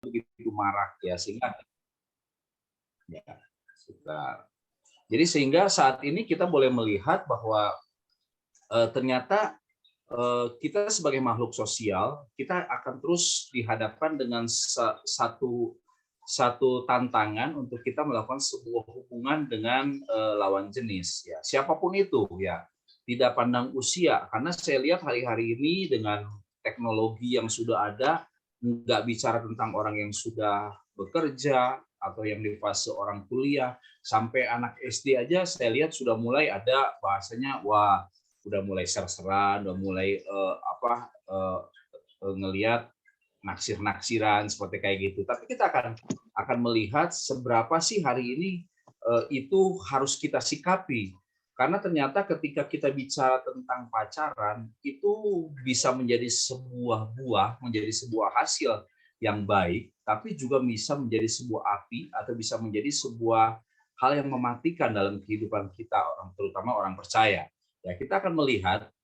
begitu marak ya, sehingga ya, sebentar. Jadi sehingga saat ini kita boleh melihat bahwa ternyata kita sebagai makhluk sosial, kita akan terus dihadapkan dengan satu tantangan untuk kita melakukan sebuah hubungan dengan lawan jenis, ya siapapun itu, ya tidak pandang usia. Karena saya lihat hari-hari ini dengan teknologi yang sudah ada, nggak bicara tentang orang yang sudah bekerja atau yang di fase orang kuliah, sampai anak SD aja saya lihat sudah mulai ada bahasanya, wah udah mulai ser-seran, udah mulai ngelihat naksir-naksiran seperti kayak gitu. Tapi kita akan melihat seberapa sih hari ini itu harus kita sikapi. Karena ternyata ketika kita bicara tentang pacaran, itu bisa menjadi sebuah buah, menjadi sebuah hasil yang baik, tapi juga bisa menjadi sebuah api atau bisa menjadi sebuah hal yang mematikan dalam kehidupan kita, terutama orang percaya. Ya, kita akan melihat,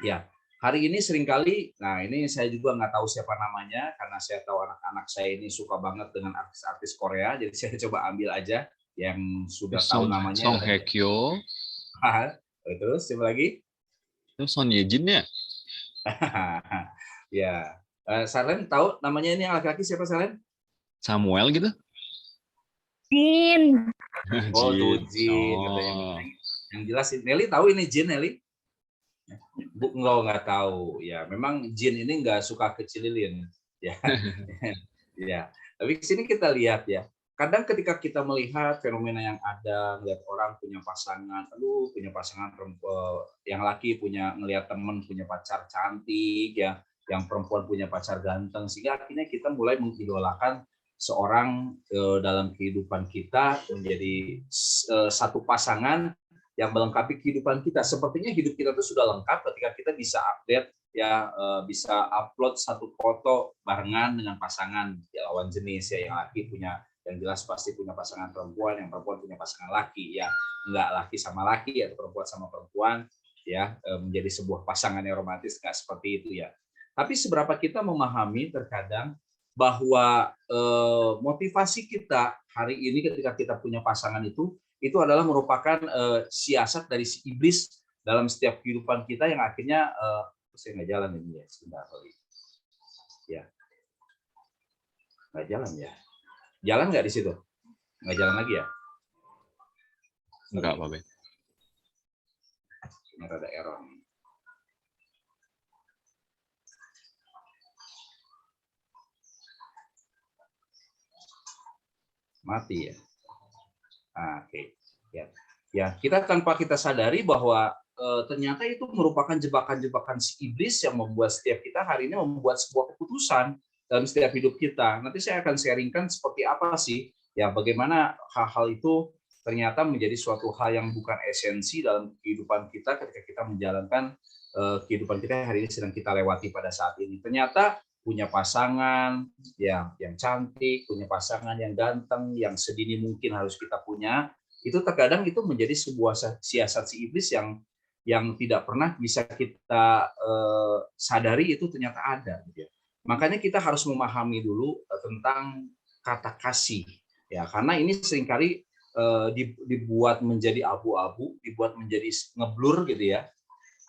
ya hari ini seringkali, nah ini saya juga nggak tahu siapa namanya, karena saya tahu anak-anak saya ini suka banget dengan artis-artis Korea, jadi saya coba ambil aja yang sudah tahu namanya. Song Hye Kyo. Terus siapa lagi? Itu Son Ye Jin ya? Ya, Salen tahu namanya ini yang laki-laki siapa, Salen? Samuel gitu? Jin. Oh, tuh Jin. Oh. Yang jelas, Nelly tahu ini Jin, Nelly? Nggak tahu. Ya, memang Jin ini nggak suka kecililin. Ya, ya. Tapi di sini kita lihat ya. Kadang ketika kita melihat fenomena yang ada, melihat orang punya pasangan, punya pasangan perempuan, yang laki ngelihat teman punya pacar cantik, ya, yang perempuan punya pacar ganteng, sehingga akhirnya kita mulai mengidolakan seorang dalam kehidupan kita menjadi satu pasangan yang melengkapi kehidupan kita. Sepertinya hidup kita itu sudah lengkap ketika kita bisa update, ya bisa upload satu foto barengan dengan pasangan ya, lawan jenis, ya yang laki punya, yang jelas pasti punya pasangan perempuan, yang perempuan punya pasangan laki, ya enggak laki sama laki atau perempuan sama perempuan, ya menjadi sebuah pasangan yang romantis, enggak seperti itu ya. Tapi seberapa kita memahami terkadang bahwa motivasi kita hari ini ketika kita punya pasangan itu adalah merupakan siasat dari si iblis dalam setiap kehidupan kita yang akhirnya saya nggak jalan ini ya, sebentar lagi. Ya, nggak jalan ya. Jalan nggak di situ? Nggak jalan lagi ya? Enggak, Pak Ben. Ini ada error. Mati ya. Oke. Ya. Ya, kita tanpa kita sadari bahwa ternyata itu merupakan jebakan-jebakan si iblis yang membuat setiap kita hari ini membuat sebuah keputusan dalam setiap hidup kita. Nanti saya akan sharingkan seperti apa sih, ya bagaimana hal-hal itu ternyata menjadi suatu hal yang bukan esensi dalam kehidupan kita ketika kita menjalankan kehidupan kita hari ini sedang kita lewati pada saat ini. Ternyata punya pasangan yang cantik, punya pasangan yang ganteng, yang sedini mungkin harus kita punya, itu terkadang itu menjadi sebuah siasat si iblis yang tidak pernah bisa kita sadari itu ternyata ada. Gitu ya. Makanya kita harus memahami dulu tentang kata kasih, ya karena ini seringkali dibuat menjadi abu-abu, dibuat menjadi ngeblur gitu ya.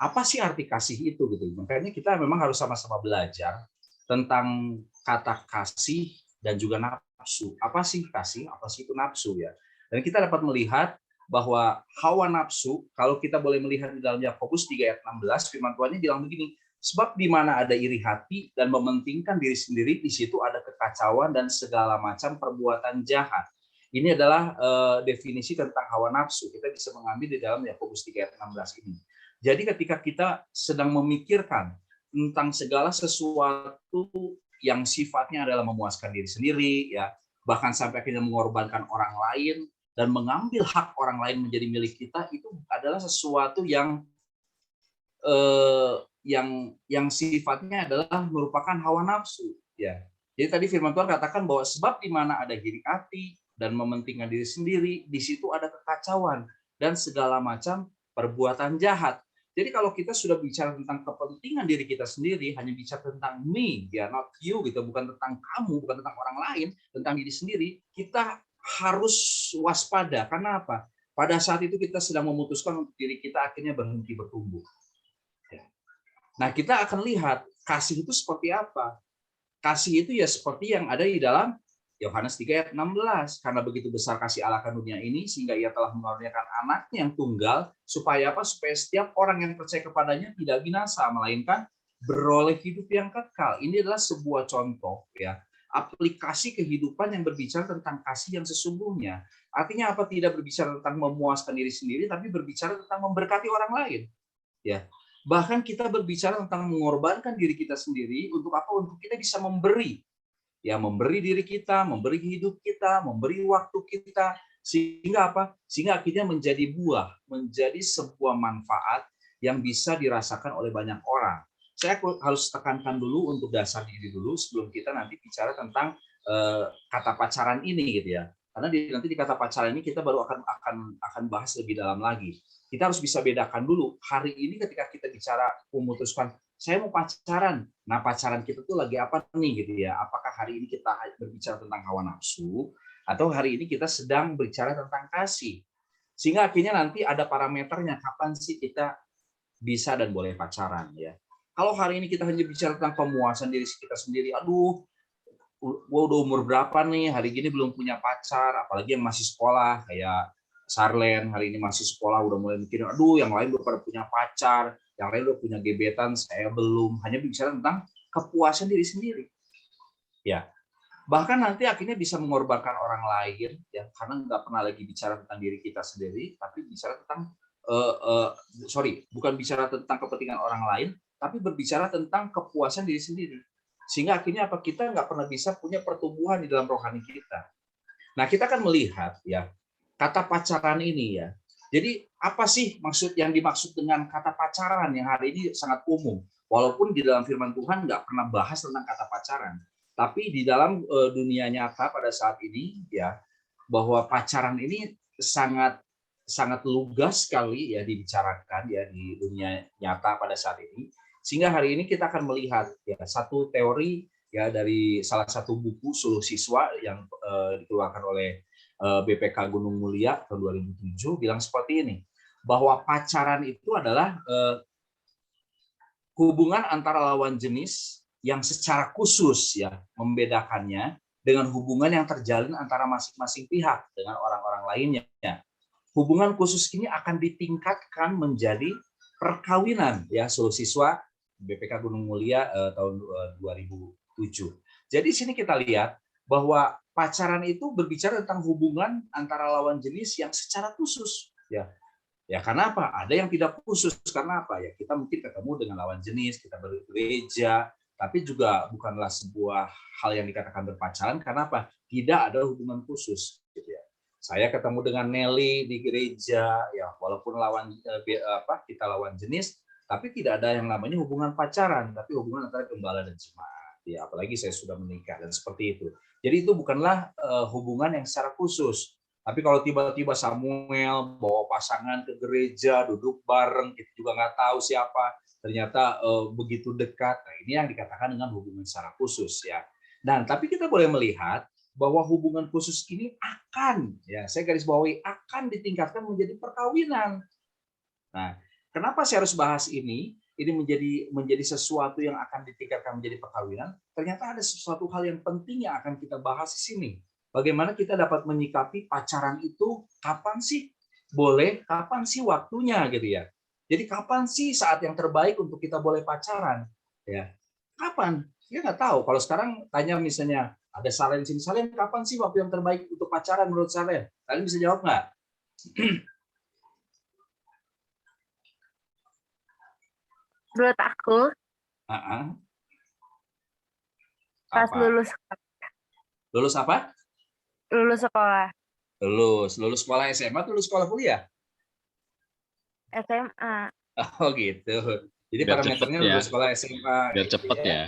Apa sih arti kasih itu gitu? Makanya kita memang harus sama-sama belajar tentang kata kasih dan juga nafsu. Apa sih kasih? Apa sih itu nafsu ya? Dan kita dapat melihat bahwa hawa nafsu, kalau kita boleh melihat di dalam Yakobus 3 ayat 16, firman Tuhannya bilang begini, sebab di mana ada iri hati dan mementingkan diri sendiri, di situ ada kekacauan dan segala macam perbuatan jahat. Ini adalah definisi tentang hawa nafsu. Kita bisa mengambil di dalam Yakobus 3 ayat 16 ini. Jadi ketika kita sedang memikirkan tentang segala sesuatu yang sifatnya adalah memuaskan diri sendiri, ya bahkan sampai akhirnya mengorbankan orang lain dan mengambil hak orang lain menjadi milik kita, itu adalah sesuatu yang sifatnya adalah merupakan hawa nafsu. Ya, jadi tadi firman Tuhan katakan bahwa sebab di mana ada iri hati dan mementingkan diri sendiri, di situ ada kekacauan dan segala macam perbuatan jahat. Jadi kalau kita sudah bicara tentang kepentingan diri kita sendiri, hanya bicara tentang me, ya not you gitu, bukan tentang kamu, bukan tentang orang lain, tentang diri sendiri, kita harus waspada. Karena apa? Pada saat itu kita sedang memutuskan untuk diri kita akhirnya berhenti bertumbuh. Ya. Nah, kita akan lihat kasih itu seperti apa. Kasih itu ya seperti yang ada di dalam Yohanes 3 ayat 16. Karena begitu besar kasih Allah akan dunia ini, sehingga ia telah mengaruniakan anaknya yang tunggal, supaya apa? Supaya setiap orang yang percaya kepadanya tidak binasa, melainkan beroleh hidup yang kekal. Ini adalah sebuah contoh, ya, aplikasi kehidupan yang berbicara tentang kasih yang sesungguhnya. Artinya apa? Tidak berbicara tentang memuaskan diri sendiri, tapi berbicara tentang memberkati orang lain. Ya, bahkan kita berbicara tentang mengorbankan diri kita sendiri untuk apa? Untuk kita bisa memberi, ya, memberi diri kita, memberi hidup kita, memberi waktu kita, sehingga apa? Sehingga akhirnya menjadi buah, menjadi sebuah manfaat yang bisa dirasakan oleh banyak orang. Saya harus tekankan dulu untuk dasar diri dulu sebelum kita nanti bicara tentang kata pacaran ini, gitu ya. Karena nanti di kata pacaran ini kita baru akan bahas lebih dalam lagi. Kita harus bisa bedakan dulu. Hari ini ketika kita bicara memutuskan saya mau pacaran. Nah, pacaran kita tuh lagi apa nih gitu ya? Apakah hari ini kita berbicara tentang hawa nafsu atau hari ini kita sedang berbicara tentang kasih? Sehingga akhirnya nanti ada parameternya kapan sih kita bisa dan boleh pacaran, ya. Kalau hari ini kita hanya bicara tentang pemuasan diri kita sendiri, aduh, gua udah umur berapa nih, hari gini belum punya pacar, apalagi yang masih sekolah kayak Sarlen hari ini masih sekolah udah mulai mikirin, aduh yang lain udah pada punya pacar, yang lain udah punya gebetan, saya belum. Hanya bicara tentang kepuasan diri sendiri. Ya, bahkan nanti akhirnya bisa mengorbankan orang lain, ya, karena nggak pernah lagi bicara tentang diri kita sendiri, tapi bicara tentang bukan bicara tentang kepentingan orang lain, tapi berbicara tentang kepuasan diri sendiri. Sehingga akhirnya apa? Kita nggak pernah bisa punya pertumbuhan di dalam rohani kita. Nah, kita akan melihat, ya, kata pacaran ini, ya. Jadi apa sih yang dimaksud dengan kata pacaran yang hari ini sangat umum? Walaupun di dalam firman Tuhan nggak pernah bahas tentang kata pacaran, tapi di dalam dunia nyata pada saat ini, ya, bahwa pacaran ini sangat sangat lugas sekali ya dibicarakan ya di dunia nyata pada saat ini. Sehingga hari ini kita akan melihat ya satu teori ya dari salah satu buku Suluh Siswa yang dikeluarkan oleh BPK Gunung Mulia tahun 2007 bilang seperti ini, bahwa pacaran itu adalah hubungan antara lawan jenis yang secara khusus ya membedakannya dengan hubungan yang terjalin antara masing-masing pihak dengan orang-orang lainnya. Hubungan khusus ini akan ditingkatkan menjadi perkawinan ya. Suluh Siswa BPK Gunung Mulia tahun 2007. Jadi di sini kita lihat bahwa pacaran itu berbicara tentang hubungan antara lawan jenis yang secara khusus ya. Ya karena apa? Ada yang tidak khusus karena apa? Ya kita mungkin ketemu dengan lawan jenis, kita bergereja, tapi juga bukanlah sebuah hal yang dikatakan berpacaran karena apa? Tidak ada hubungan khusus gitu ya. Saya ketemu dengan Nelly di gereja ya, walaupun kita lawan jenis, tapi tidak ada yang namanya hubungan pacaran, tapi hubungan antara gembala dan jemaat. Ya, apalagi saya sudah menikah dan seperti itu. Jadi itu bukanlah hubungan yang secara khusus. Tapi kalau tiba-tiba Samuel bawa pasangan ke gereja, duduk bareng, kita juga nggak tahu siapa, ternyata begitu dekat. Nah, ini yang dikatakan dengan hubungan secara khusus ya. Dan tapi kita boleh melihat bahwa hubungan khusus ini akan, ya saya garis bawahi, akan ditingkatkan menjadi perkawinan. Nah, kenapa saya harus bahas ini? Ini menjadi sesuatu yang akan ditingkatkan menjadi perkawinan. Ternyata ada sesuatu hal yang penting yang akan kita bahas di sini. Bagaimana kita dapat menyikapi pacaran itu, kapan sih boleh, kapan sih waktunya gitu ya. Jadi kapan sih saat yang terbaik untuk kita boleh pacaran? Ya, kapan? Ya nggak tahu. Kalau sekarang tanya misalnya, ada Salen sini, Salen kapan sih waktu yang terbaik untuk pacaran menurut Salen? Salen bisa jawab nggak? Menurut aku, pas Apa? lulus Lulus apa? sekolah Lulus sekolah SMA atau lulus sekolah kuliah? SMA. Oh gitu. Jadi Biar parameternya cepet ya. lulus sekolah SMA. Biar gitu cepet ya.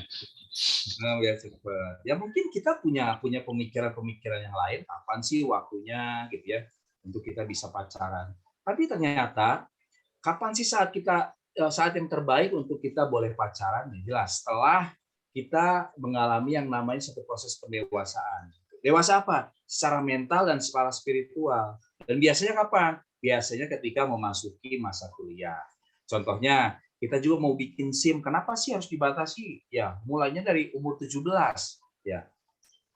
Nah, biar cepet. Ya mungkin kita punya pemikiran-pemikiran yang lain. Kapan sih waktunya gitu ya untuk kita bisa pacaran? Tapi ternyata kapan sih saat kita saat yang terbaik untuk kita boleh pacaran jelas setelah kita mengalami yang namanya satu proses pendewasaan. Dewasa apa? Secara mental dan secara spiritual. Dan biasanya kapan? Biasanya ketika memasuki masa kuliah. Contohnya, kita juga mau bikin SIM. Kenapa sih harus dibatasi? Ya, mulainya dari umur 17. Ya,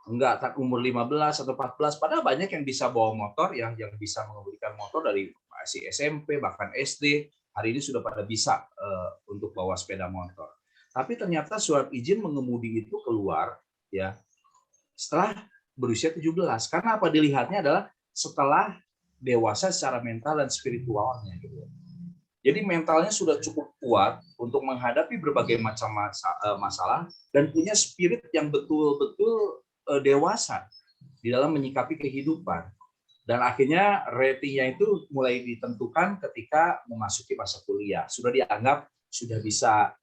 enggak umur 15 atau 14. Padahal banyak yang bisa bawa motor, yang bisa mengemudikan motor dari masih SMP, bahkan SD. Hari ini sudah pada bisa untuk bawa sepeda motor. Tapi ternyata surat izin mengemudi itu keluar ya setelah berusia 17. Karena apa dilihatnya adalah setelah dewasa secara mental dan spiritualnya gitu. Jadi mentalnya sudah cukup kuat untuk menghadapi berbagai macam masalah dan punya spirit yang betul-betul dewasa di dalam menyikapi kehidupan. Dan akhirnya ratingnya itu mulai ditentukan ketika memasuki masa kuliah. Sudah dianggap sudah bisa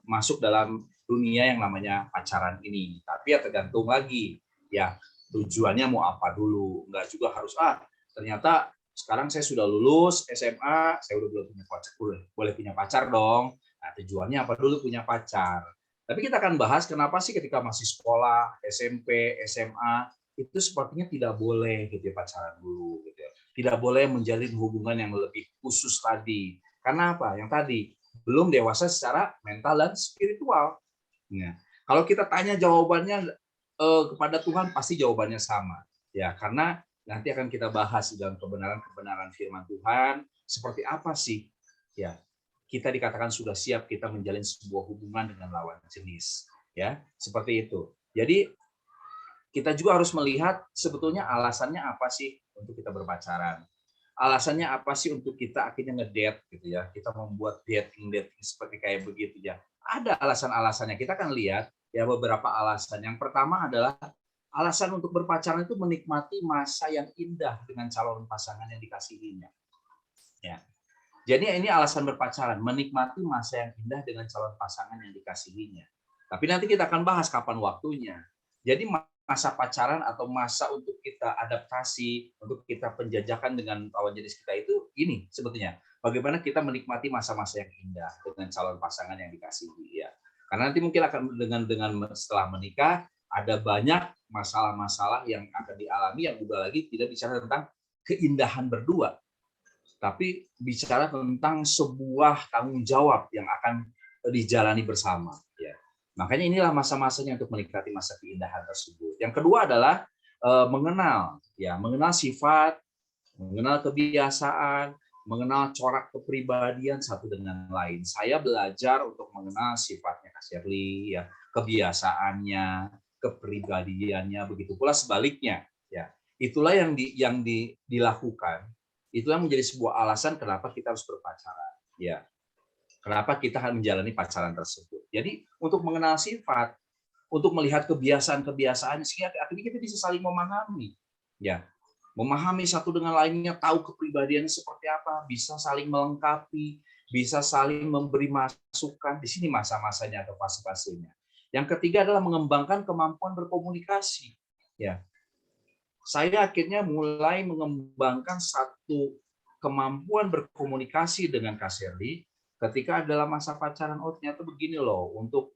masuk dalam dunia yang namanya pacaran ini. Tapi ya tergantung lagi, ya tujuannya mau apa dulu. Enggak juga harus ternyata sekarang saya sudah lulus SMA, saya udah belum punya pacar, boleh punya pacar dong. Nah tujuannya apa dulu punya pacar. Tapi kita akan bahas kenapa sih ketika masih sekolah, SMP, SMA itu sepertinya tidak boleh gitu ya pacaran dulu gitu ya. Tidak boleh menjalin hubungan yang lebih khusus tadi. Karena apa? Yang tadi belum dewasa secara mental dan spiritual. Nah, kalau kita tanya jawabannya kepada Tuhan pasti jawabannya sama. Ya, karena nanti akan kita bahas dalam kebenaran-kebenaran firman Tuhan seperti apa sih ya kita dikatakan sudah siap kita menjalin sebuah hubungan dengan lawan jenis ya seperti itu. Jadi kita juga harus melihat sebetulnya alasannya apa sih untuk kita berpacaran. Alasannya apa sih untuk kita akhirnya ngedate gitu ya. Kita membuat dating seperti kayak begitu ya. Ada alasan-alasannya. Kita akan lihat ya beberapa alasan. Yang pertama adalah alasan untuk berpacaran itu menikmati masa yang indah dengan calon pasangan yang dikasihinya. Ya. Jadi ini alasan berpacaran, menikmati masa yang indah dengan calon pasangan yang dikasihinya. Tapi nanti kita akan bahas kapan waktunya. Jadi masa pacaran atau masa untuk kita adaptasi, untuk kita penjajakan dengan lawan jenis kita itu ini sebetulnya. Bagaimana kita menikmati masa-masa yang indah dengan calon pasangan yang dikasihi ya. Karena nanti mungkin akan dengan setelah menikah ada banyak masalah-masalah yang akan dialami yang udah lagi tidak bicara tentang keindahan berdua, tapi bicara tentang sebuah tanggung jawab yang akan dijalani bersama. Ya. Makanya inilah masa-masanya untuk menikmati masa keindahan tersebut. Yang kedua adalah mengenal sifat, mengenal kebiasaan, mengenal corak kepribadian satu dengan lain. Saya belajar untuk mengenal sifatnya Kak Shirley, ya, kebiasaannya, kepribadiannya, begitu pula sebaliknya. Ya, itulah yang dilakukan. Itulah menjadi sebuah alasan kenapa kita harus berpacaran. Ya, kenapa kita harus menjalani pacaran tersebut. Jadi untuk mengenal sifat, untuk melihat kebiasaan-kebiasaan, sehingga akhirnya kita bisa saling memahami. Ya, memahami satu dengan lainnya, tahu kepribadiannya seperti apa, bisa saling melengkapi, bisa saling memberi masukan. Di sini masa-masanya atau fase-fasenya. Yang ketiga adalah mengembangkan kemampuan berkomunikasi. Ya, saya akhirnya mulai mengembangkan satu kemampuan berkomunikasi dengan Kak Shirley ketika dalam masa pacaran. Oh ternyata begini loh, untuk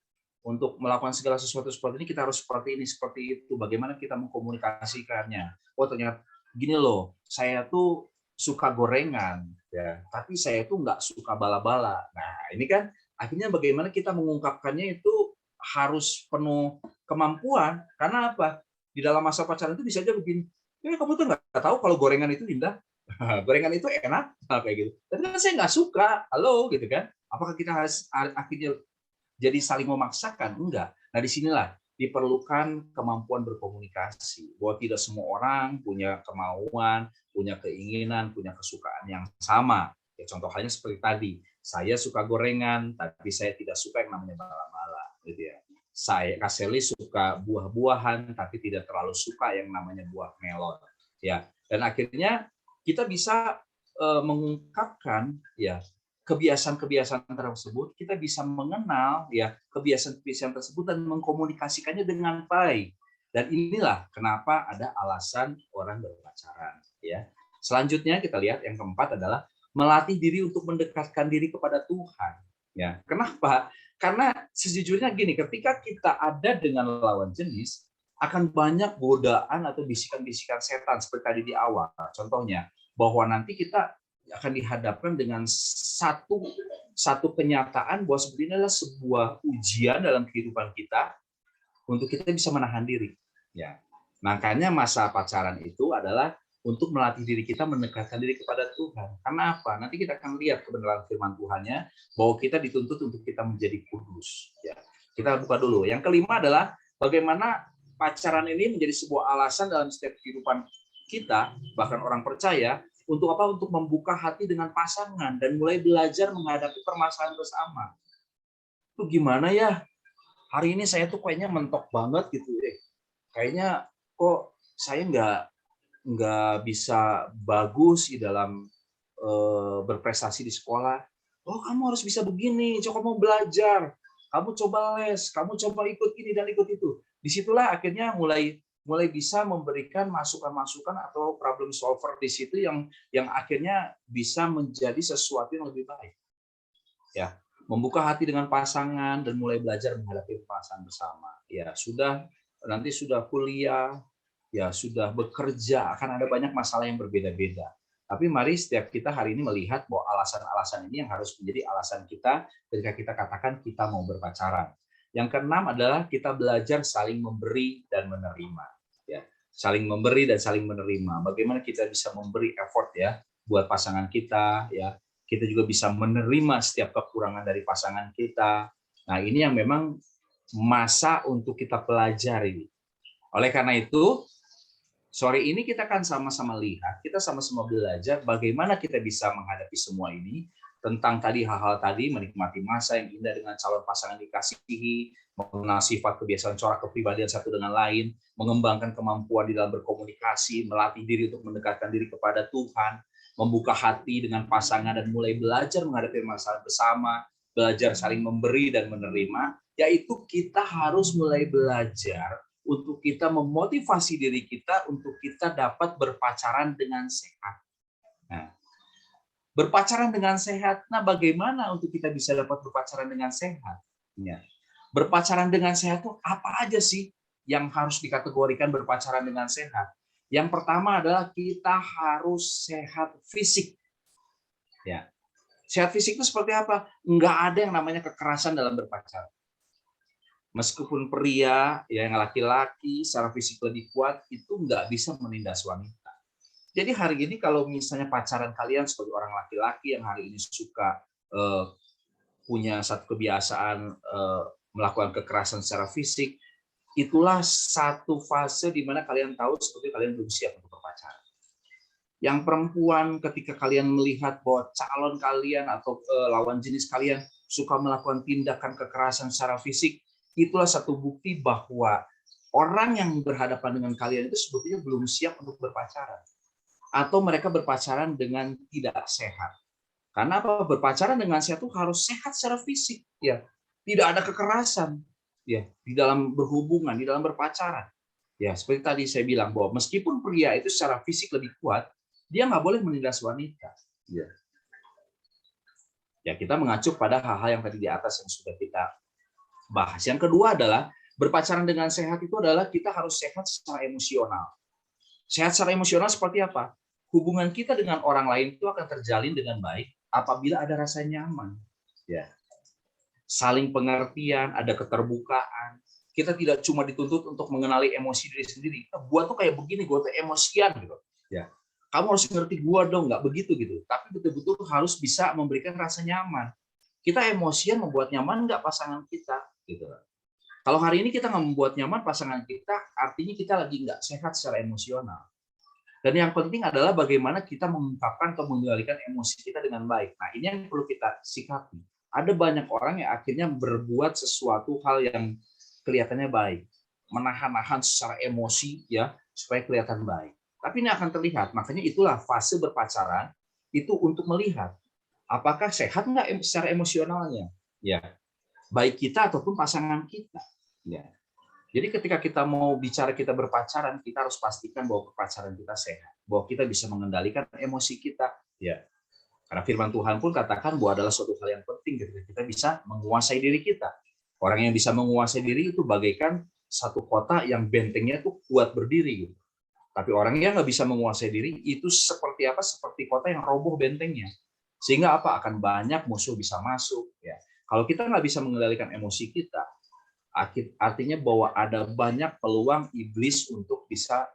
melakukan segala sesuatu seperti ini kita harus seperti ini, seperti itu. Bagaimana kita mengkomunikasikannya? Oh ternyata gini loh, saya tuh suka gorengan, ya, tapi saya tuh nggak suka bala-bala. Nah ini kan akhirnya bagaimana kita mengungkapkannya itu harus penuh kemampuan. Karena apa? Di dalam masa pacaran itu bisa aja begini, kamu tuh nggak tahu kalau gorengan itu indah, gorengan itu enak, kayak gitu. Tapi kan saya nggak suka, halo gitu kan. Apakah kita harus akhirnya jadi saling memaksakan? Enggak. Nah disinilah diperlukan kemampuan berkomunikasi. Bahwa tidak semua orang punya kemauan, punya keinginan, punya kesukaan yang sama. Ya, contoh halnya seperti tadi, saya suka gorengan, tapi saya tidak suka yang namanya bala-bala, gitu ya. Saya Kak Shirley suka buah-buahan, tapi tidak terlalu suka yang namanya buah melon. Ya, dan akhirnya kita bisa mengungkapkan ya kebiasaan-kebiasaan tersebut, kita bisa mengenal ya kebiasaan-kebiasaan tersebut dan mengkomunikasikannya dengan baik. Dan inilah kenapa ada alasan orang berpacaran ya. Selanjutnya kita lihat yang keempat adalah melatih diri untuk mendekatkan diri kepada Tuhan. Ya, kenapa? Karena sejujurnya gini, ketika kita ada dengan lawan jenis, akan banyak godaan atau bisikan-bisikan setan seperti tadi di awal. Contohnya, bahwa nanti kita akan dihadapkan dengan satu kenyataan bahwa sebenarnya adalah sebuah ujian dalam kehidupan kita untuk kita bisa menahan diri. Ya, makanya masa pacaran itu adalah untuk melatih diri kita mendekatkan diri kepada Tuhan. Karena apa? Nanti kita akan lihat kebenaran firman Tuhannya bahwa kita dituntut untuk kita menjadi kudus. Ya, kita buka dulu. Yang kelima adalah bagaimana pacaran ini menjadi sebuah alasan dalam setiap kehidupan kita, bahkan orang percaya, untuk apa? Untuk membuka hati dengan pasangan dan mulai belajar menghadapi permasalahan bersama. Itu gimana ya? Hari ini saya tuh kayaknya mentok banget gitu. Kayaknya kok saya nggak bisa bagus di dalam berprestasi di sekolah. Oh, kamu harus bisa begini, coba mau belajar, kamu coba les, kamu coba ikut ini dan ikut itu. Disitulah akhirnya mulai bisa memberikan masukan-masukan atau problem solver di situ yang akhirnya bisa menjadi sesuatu yang lebih baik. Ya, membuka hati dengan pasangan dan mulai belajar menghadapi pasangan bersama. Ya, nanti sudah kuliah, ya sudah bekerja, akan ada banyak masalah yang berbeda-beda. Tapi mari setiap kita hari ini melihat bahwa alasan-alasan ini yang harus menjadi alasan kita ketika kita katakan kita mau berpacaran. Yang keenam adalah kita belajar saling memberi dan menerima. Ya, saling memberi dan saling menerima. Bagaimana kita bisa memberi effort ya buat pasangan kita, ya. Kita juga bisa menerima setiap kekurangan dari pasangan kita. Nah, ini yang memang masa untuk kita pelajari. Oleh karena itu, sore ini kita akan sama-sama lihat, kita sama-sama belajar bagaimana kita bisa menghadapi semua ini, tentang tadi hal-hal tadi, menikmati masa yang indah dengan calon pasangan dikasihi, mengenal sifat kebiasaan corak kepribadian satu dengan lain, mengembangkan kemampuan di dalam berkomunikasi, melatih diri untuk mendekatkan diri kepada Tuhan, membuka hati dengan pasangan dan mulai belajar menghadapi masalah bersama, belajar saling memberi dan menerima, yaitu kita harus mulai belajar untuk kita memotivasi diri kita untuk kita dapat berpacaran dengan sehat. Nah, berpacaran dengan sehat. Nah, bagaimana untuk kita bisa dapat berpacaran dengan sehat? Ya. Berpacaran dengan sehat itu apa aja sih yang harus dikategorikan berpacaran dengan sehat? Yang pertama adalah kita harus sehat fisik. Ya. Sehat fisik itu seperti apa? Enggak ada yang namanya kekerasan dalam berpacaran. Meskipun pria, ya, yang laki-laki secara fisik lebih kuat, itu nggak bisa menindas wanita. Jadi hari ini kalau misalnya pacaran kalian sebagai orang laki-laki yang hari ini suka punya satu kebiasaan melakukan kekerasan secara fisik, itulah satu fase di mana kalian tahu seperti kalian belum siap untuk berpacaran. Yang perempuan ketika kalian melihat bahwa calon kalian atau lawan jenis kalian suka melakukan tindakan kekerasan secara fisik, itulah satu bukti bahwa orang yang berhadapan dengan kalian itu sebetulnya belum siap untuk berpacaran. Atau mereka berpacaran dengan tidak sehat. Karena apa? Berpacaran dengan sehat itu harus sehat secara fisik, ya. Tidak ada kekerasan, ya, di dalam berhubungan, di dalam berpacaran. Ya, seperti tadi saya bilang bahwa meskipun pria itu secara fisik lebih kuat, dia nggak boleh menindas wanita. Ya. Ya, kita mengacu pada hal-hal yang tadi di atas yang sudah kita bahas. Yang kedua adalah berpacaran dengan sehat itu adalah kita harus sehat secara emosional. Sehat secara emosional seperti apa? Hubungan kita dengan orang lain itu akan terjalin dengan baik apabila ada rasa nyaman. Ya. Saling pengertian, ada keterbukaan. Kita tidak cuma dituntut untuk mengenali emosi diri sendiri. Gua tuh kayak begini, gua tuh emosian gitu. Ya. Kamu harus ngerti gua dong, nggak begitu gitu. Tapi betul-betul harus bisa memberikan rasa nyaman. Kita emosian membuat nyaman nggak pasangan kita gitu. Kalau hari ini kita nggak membuat nyaman pasangan kita, artinya kita lagi nggak sehat secara emosional. Dan yang penting adalah bagaimana kita mengungkapkan atau mengendalikan emosi kita dengan baik. Nah, ini yang perlu kita sikapi. Ada banyak orang yang akhirnya berbuat sesuatu hal yang kelihatannya baik, menahan-nahan secara emosi ya supaya kelihatan baik. Tapi ini akan terlihat. Makanya itulah fase berpacaran itu untuk melihat apakah sehat nggak secara emosionalnya, ya, baik kita ataupun pasangan kita. Ya. Jadi ketika kita mau bicara kita berpacaran, kita harus pastikan bahwa pacaran kita sehat, bahwa kita bisa mengendalikan emosi kita. Ya. Karena firman Tuhan pun katakan bahwa adalah suatu hal yang penting ketika kita bisa menguasai diri kita. Orang yang bisa menguasai diri itu bagaikan satu kota yang bentengnya tuh kuat berdiri gitu. Tapi orang yang nggak bisa menguasai diri itu seperti apa? Seperti kota yang roboh bentengnya. Sehingga apa? Akan banyak musuh bisa masuk. Ya. Kalau kita nggak bisa mengendalikan emosi kita, artinya bahwa ada banyak peluang iblis untuk bisa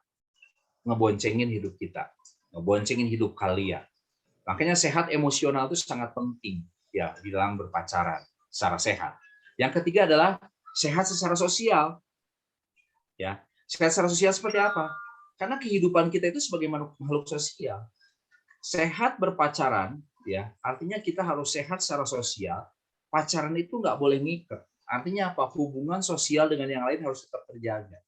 ngeboncengin hidup kita, ngeboncengin hidup kalian. Makanya sehat emosional itu sangat penting ya di dalam berpacaran secara sehat. Yang ketiga adalah sehat secara sosial. Ya, sehat secara sosial seperti apa? Karena kehidupan kita itu sebagai makhluk sosial. Sehat berpacaran, ya artinya kita harus sehat secara sosial. Pacaran itu nggak boleh ngikat. Artinya apa? Hubungan sosial dengan yang lain harus tetap terjaga.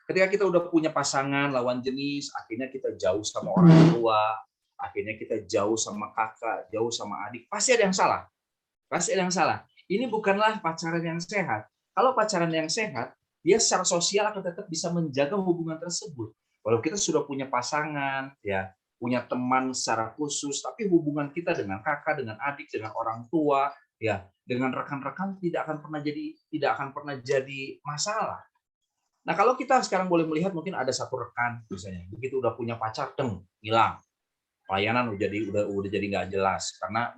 Ketika kita udah punya pasangan lawan jenis, akhirnya kita jauh sama orang tua, akhirnya kita jauh sama kakak, jauh sama adik, pasti ada yang salah. Pasti ada yang salah. Ini bukanlah pacaran yang sehat. Kalau pacaran yang sehat, dia secara sosial akan tetap bisa menjaga hubungan tersebut. Walau kita sudah punya pasangan, ya, punya teman secara khusus, tapi hubungan kita dengan kakak, dengan adik, dengan orang tua, ya, dengan rekan-rekan tidak akan pernah jadi masalah. Nah, kalau kita sekarang boleh melihat mungkin ada satu rekan misalnya, begitu udah punya pacar, hilang. Pelayanan udah jadi nggak jelas karena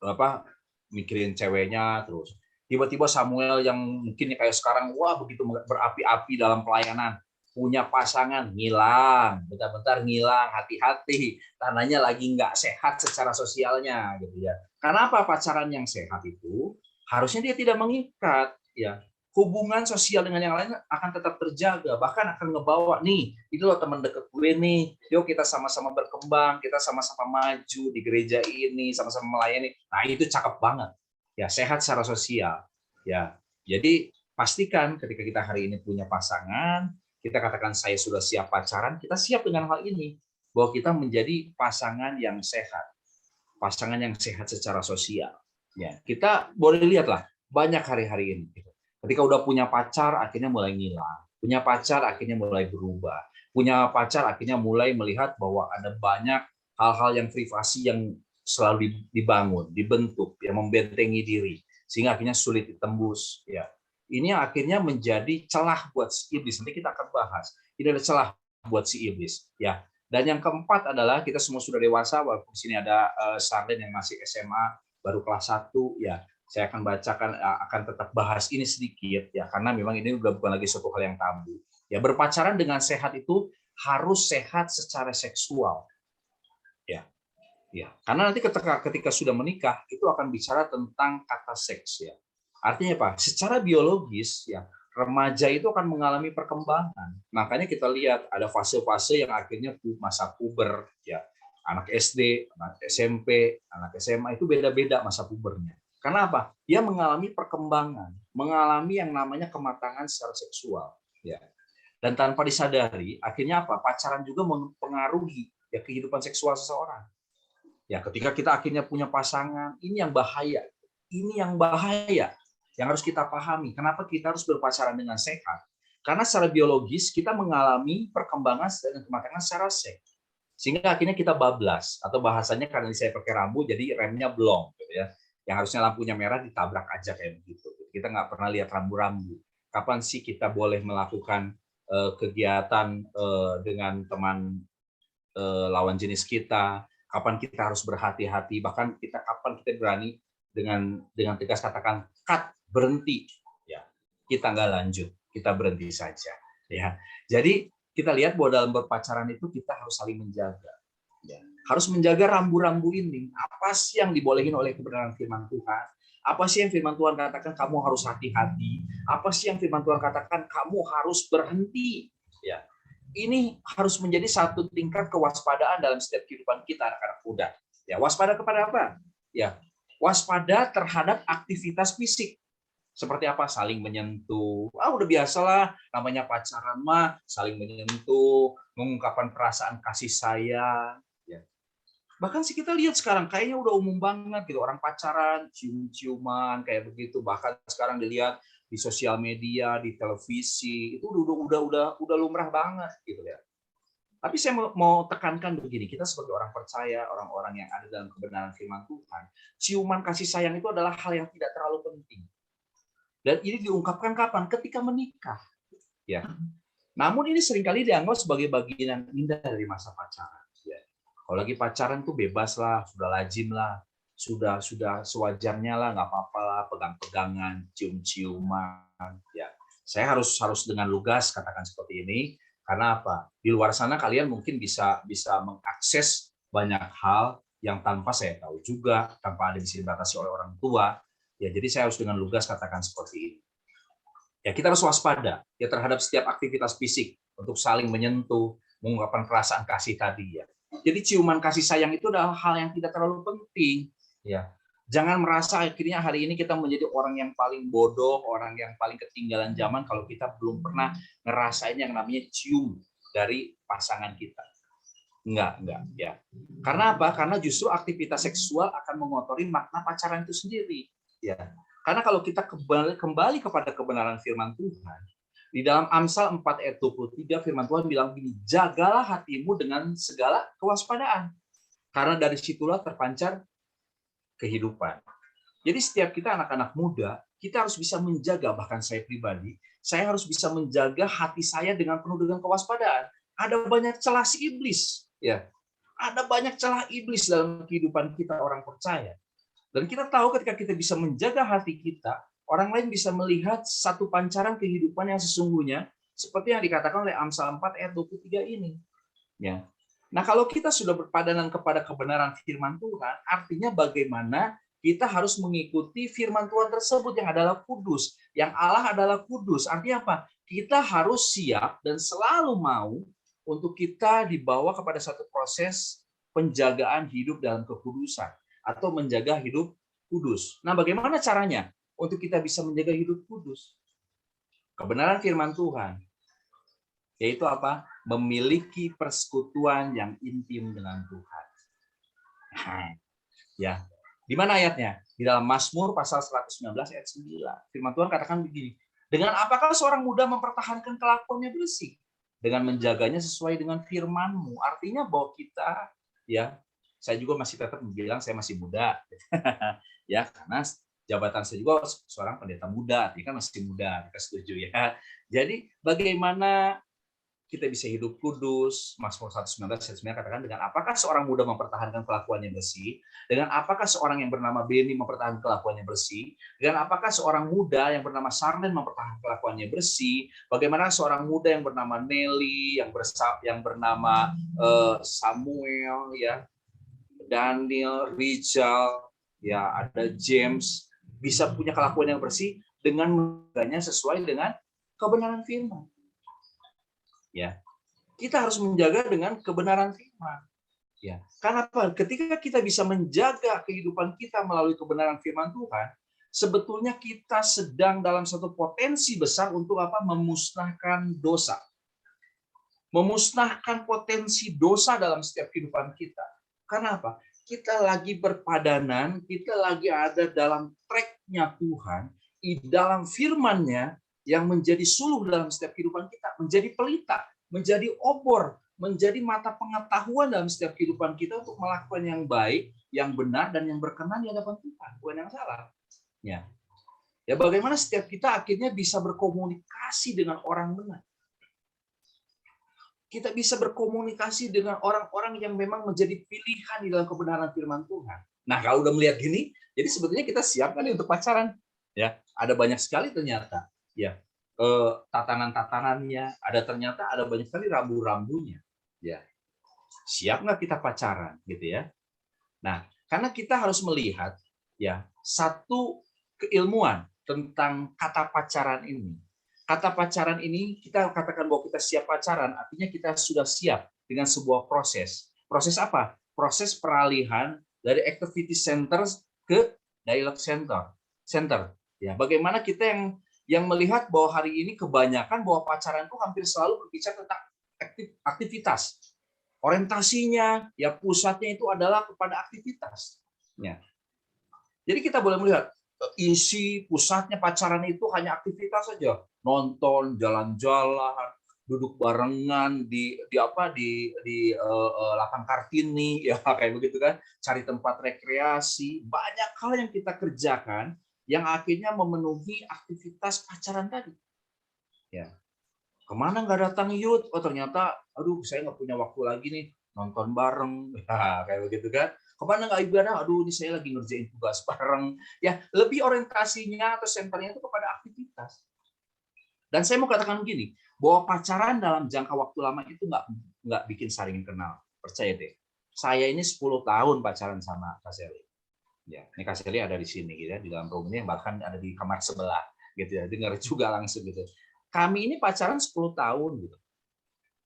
apa? Mikirin ceweknya terus. Tiba-tiba Samuel yang mungkin kayak sekarang wah begitu berapi-api dalam pelayanan, punya pasangan hilang, bentar-bentar ngilang, hati-hati, tandanya lagi nggak sehat secara sosialnya gitu ya. Karena apa? Pacaran yang sehat itu harusnya dia tidak mengikat ya. Hubungan sosial dengan yang lain akan tetap terjaga, bahkan akan ngebawa nih, itu loh teman dekat gue nih, yuk kita sama-sama berkembang, kita sama-sama maju di gereja ini, sama-sama melayani. Nah itu cakep banget, ya sehat secara sosial, ya. Jadi pastikan ketika kita hari ini punya pasangan, kita katakan saya sudah siap pacaran, kita siap dengan hal ini, bahwa kita menjadi pasangan yang sehat secara sosial. Ya, kita boleh lihatlah banyak hari-hari ini. Ketika udah punya pacar, akhirnya mulai ngilang. Punya pacar, akhirnya mulai berubah. Punya pacar, akhirnya mulai melihat bahwa ada banyak hal-hal yang privasi yang selalu dibangun, dibentuk, yang membentengi diri, sehingga akhirnya sulit ditembus. Ya, ini akhirnya menjadi celah buat si iblis. Nanti kita akan bahas. Ini ada celah buat si iblis. Ya. Dan yang keempat adalah kita semua sudah dewasa. Walaupun di sini ada Sarden yang masih SMA, baru kelas 1, ya. Saya akan bacakan, akan tetap bahas ini sedikit ya, karena memang ini bukan lagi suatu hal yang tabu. Ya, berpacaran dengan sehat itu harus sehat secara seksual. Ya. Ya, karena nanti ketika sudah menikah itu akan bicara tentang kata seks ya. Artinya apa? Secara biologis ya, remaja itu akan mengalami perkembangan. Makanya kita lihat ada fase-fase yang akhirnya masa puber ya. Anak SD, anak SMP, anak SMA itu beda-beda masa pubernya. Karena apa? Dia mengalami perkembangan, mengalami yang namanya kematangan secara seksual, ya. Dan tanpa disadari, akhirnya apa? Pacaran juga mempengaruhi ya kehidupan seksual seseorang. Ya, ketika kita akhirnya punya pasangan, ini yang bahaya. Ini yang bahaya yang harus kita pahami. Kenapa kita harus berpacaran dengan sehat? Karena secara biologis kita mengalami perkembangan dan kematangan secara seks. Sehingga akhirnya kita bablas, atau bahasanya karena saya pakai rambu jadi remnya blong gitu ya. Yang harusnya lampunya merah ditabrak aja kayak begitu. Kita nggak pernah lihat rambu-rambu. Kapan sih kita boleh melakukan kegiatan dengan teman lawan jenis kita? Kapan kita harus berhati-hati? Bahkan kapan kita berani dengan tegas katakan cut, berhenti. Ya, kita nggak lanjut, kita berhenti saja. Ya, jadi kita lihat bahwa dalam berpacaran itu kita harus saling menjaga. Ya. Harus menjaga rambu-rambu ini. Apa sih yang dibolehin oleh kebenaran firman Tuhan? Apa sih yang firman Tuhan katakan kamu harus hati-hati? Apa sih yang firman Tuhan katakan kamu harus berhenti? Ya. Ini harus menjadi satu tingkat kewaspadaan dalam setiap kehidupan kita anak-anak muda. Ya, waspada kepada apa? Ya, waspada terhadap aktivitas fisik. Seperti apa? Saling menyentuh. Udah biasalah, namanya pacaran mah saling menyentuh, mengungkapkan perasaan kasih sayang. Ya. Bahkan sih kita lihat sekarang kayaknya udah umum banget gitu, orang pacaran, cium-ciuman kayak begitu. Bahkan sekarang dilihat di sosial media, di televisi, itu udah lumrah banget gitu ya. Tapi saya mau tekankan begini, kita sebagai orang percaya, orang-orang yang ada dalam kebenaran firman Tuhan, ciuman kasih sayang itu adalah hal yang tidak terlalu penting. Dan ini diungkapkan kapan? Ketika menikah. Ya. Namun ini seringkali dianggap sebagai bagian yang indah dari masa pacaran. Ya. Kalau lagi pacaran tuh bebas lah, sudah lazim lah, sudah sewajarnya lah, nggak apa-apa lah, pegang-pegangan, cium-ciuman. Ya. Saya harus dengan lugas katakan seperti ini. Karena apa? Di luar sana kalian mungkin bisa mengakses banyak hal yang tanpa saya tahu juga, tanpa ada bisa dibatasi oleh orang tua. Ya, jadi saya harus dengan lugas katakan seperti ini. Ya, kita harus waspada ya terhadap setiap aktivitas fisik untuk saling menyentuh, mengungkapkan perasaan kasih tadi ya. Jadi ciuman kasih sayang itu adalah hal yang tidak terlalu penting ya. Jangan merasa akhirnya hari ini kita menjadi orang yang paling bodoh, orang yang paling ketinggalan zaman kalau kita belum pernah ngerasain yang namanya cium dari pasangan kita. Enggak ya. Karena apa? Karena justru aktivitas seksual akan mengotori makna pacaran itu sendiri. Ya. Karena kalau kita kembali kepada kebenaran firman Tuhan, di dalam Amsal 4 ayat 23 firman Tuhan bilang begini, jagalah hatimu dengan segala kewaspadaan. Karena dari situlah terpancar kehidupan. Jadi setiap kita anak-anak muda, kita harus bisa menjaga, bahkan saya pribadi, saya harus bisa menjaga hati saya dengan penuh dengan kewaspadaan. Ada banyak celah si iblis, ya. Ada banyak celah iblis dalam kehidupan kita orang percaya. Dan kita tahu ketika kita bisa menjaga hati kita, orang lain bisa melihat satu pancaran kehidupan yang sesungguhnya seperti yang dikatakan oleh Amsal 4 ayat 23 ini. Ya. Nah, kalau kita sudah berpadanan kepada kebenaran firman Tuhan, artinya bagaimana kita harus mengikuti firman Tuhan tersebut yang adalah kudus, yang Allah adalah kudus. Artinya apa? Kita harus siap dan selalu mau untuk kita dibawa kepada satu proses penjagaan hidup dalam kekudusan atau menjaga hidup kudus. Nah, bagaimana caranya untuk kita bisa menjaga hidup kudus? Kebenaran firman Tuhan, yaitu apa? Memiliki persekutuan yang intim dengan Tuhan. Nah, ya. Di mana ayatnya? Di dalam Mazmur pasal 119 ayat 9. Firman Tuhan katakan begini, dengan apakah seorang muda mempertahankan kelakuannya bersih? Dengan menjaganya sesuai dengan firman-Mu. Artinya bahwa kita, ya, saya juga masih tetap bilang saya masih muda. Ya, karena jabatan saya juga seorang pendeta muda, dia kan masih muda, kita setuju ya. Jadi bagaimana kita bisa hidup kudus? Mazmur 119 ayat 9 katakan, dengan apakah seorang muda mempertahankan kelakuannya bersih? Dengan apakah seorang yang bernama Beni mempertahankan kelakuannya bersih? Dengan apakah seorang muda yang bernama Sarden mempertahankan kelakuannya bersih? Bagaimana seorang muda yang bernama Nelly, yang bernama Samuel, ya, Daniel, Rijal, ya, ada James, bisa punya kelakuan yang bersih dengan menjaganya sesuai dengan kebenaran firman. Ya, kita harus menjaga dengan kebenaran firman. Ya, karena apa? Ketika kita bisa menjaga kehidupan kita melalui kebenaran firman Tuhan, sebetulnya kita sedang dalam satu potensi besar untuk apa? Memusnahkan dosa. Memusnahkan potensi dosa dalam setiap kehidupan kita. Karena apa? Kita lagi berpadanan, kita lagi ada dalam track-nya Tuhan, di dalam firman-Nya yang menjadi suluh dalam setiap kehidupan kita, menjadi pelita, menjadi obor, menjadi mata pengetahuan dalam setiap kehidupan kita untuk melakukan yang baik, yang benar, dan yang berkenan di hadapan Tuhan, bukan yang salah. Ya, ya, bagaimana setiap kita akhirnya bisa berkomunikasi dengan orang benar. Kita bisa berkomunikasi dengan orang-orang yang memang menjadi pilihan di dalam kebenaran firman Tuhan. Nah, kalau udah melihat gini, jadi sebetulnya kita siap kan untuk pacaran. Ya, ada banyak sekali ternyata. Ya, tatanan-tatanannya, ternyata ada banyak sekali rambu-rambunya. Ya, siap nggak kita pacaran, gitu ya? Nah, karena kita harus melihat ya satu keilmuan tentang kata pacaran ini. Kata pacaran ini kita katakan bahwa kita siap pacaran, artinya kita sudah siap dengan sebuah proses. Proses apa? Proses peralihan dari activity center ke dialog center. Ya, bagaimana kita yang melihat bahwa hari ini kebanyakan bahwa pacaran itu hampir selalu berbicara tentang aktivitas. Orientasinya, ya pusatnya itu adalah kepada aktivitas. Ya. Jadi kita boleh melihat isi pusatnya pacaran itu hanya aktivitas saja, nonton, jalan-jalan, duduk barengan di lapang Kartini ya kayak begitu kan, cari tempat rekreasi, banyak hal yang kita kerjakan yang akhirnya memenuhi aktivitas pacaran tadi. Ya. Kemana nggak datang yud? Oh ternyata, aduh saya nggak punya waktu lagi nih nonton bareng, kayak begitu kan. Kemana nggak ibadah? Aduh ini saya lagi ngerjain tugas bareng. Ya lebih orientasinya atau senternya itu kepada aktivitas. Dan saya mau katakan begini, bahwa pacaran dalam jangka waktu lama itu nggak bikin saling kenal. Percaya deh. Saya ini 10 tahun pacaran sama Kak Sally. Ya, ini Kak Sally ada di sini gitu ya, di dalam room ini, bahkan ada di kamar sebelah gitu ya, dengar juga langsung gitu. Kami ini pacaran 10 tahun gitu.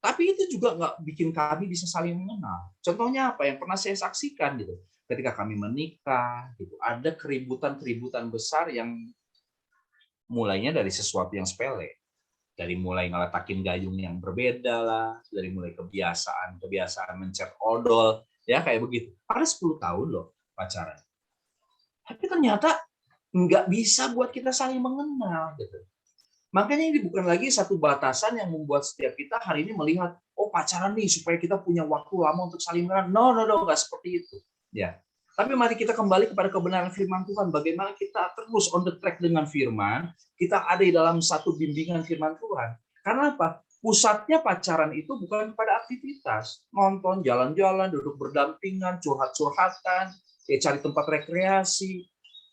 Tapi itu juga nggak bikin kami bisa saling mengenal. Contohnya apa yang pernah saya saksikan gitu. Ketika kami menikah, gitu, ada keributan-keributan besar yang mulainya dari sesuatu yang sepele. Dari mulai ngeletakin gayung yang berbeda lah, dari mulai kebiasaan mencet odol, ya kayak begitu. Ada 10 tahun loh pacaran. Tapi ternyata nggak bisa buat kita saling mengenal gitu. Makanya ini bukan lagi satu batasan yang membuat setiap kita hari ini melihat, oh pacaran nih supaya kita punya waktu lama untuk saling mengenal. No, nggak seperti itu. Ya. Tapi mari kita kembali kepada kebenaran firman Tuhan. Bagaimana kita terus on the track dengan firman, kita ada di dalam satu bimbingan firman Tuhan. Karena apa? Pusatnya pacaran itu bukan pada aktivitas. Nonton, jalan-jalan, duduk berdampingan, curhat-curhatan, cari tempat rekreasi,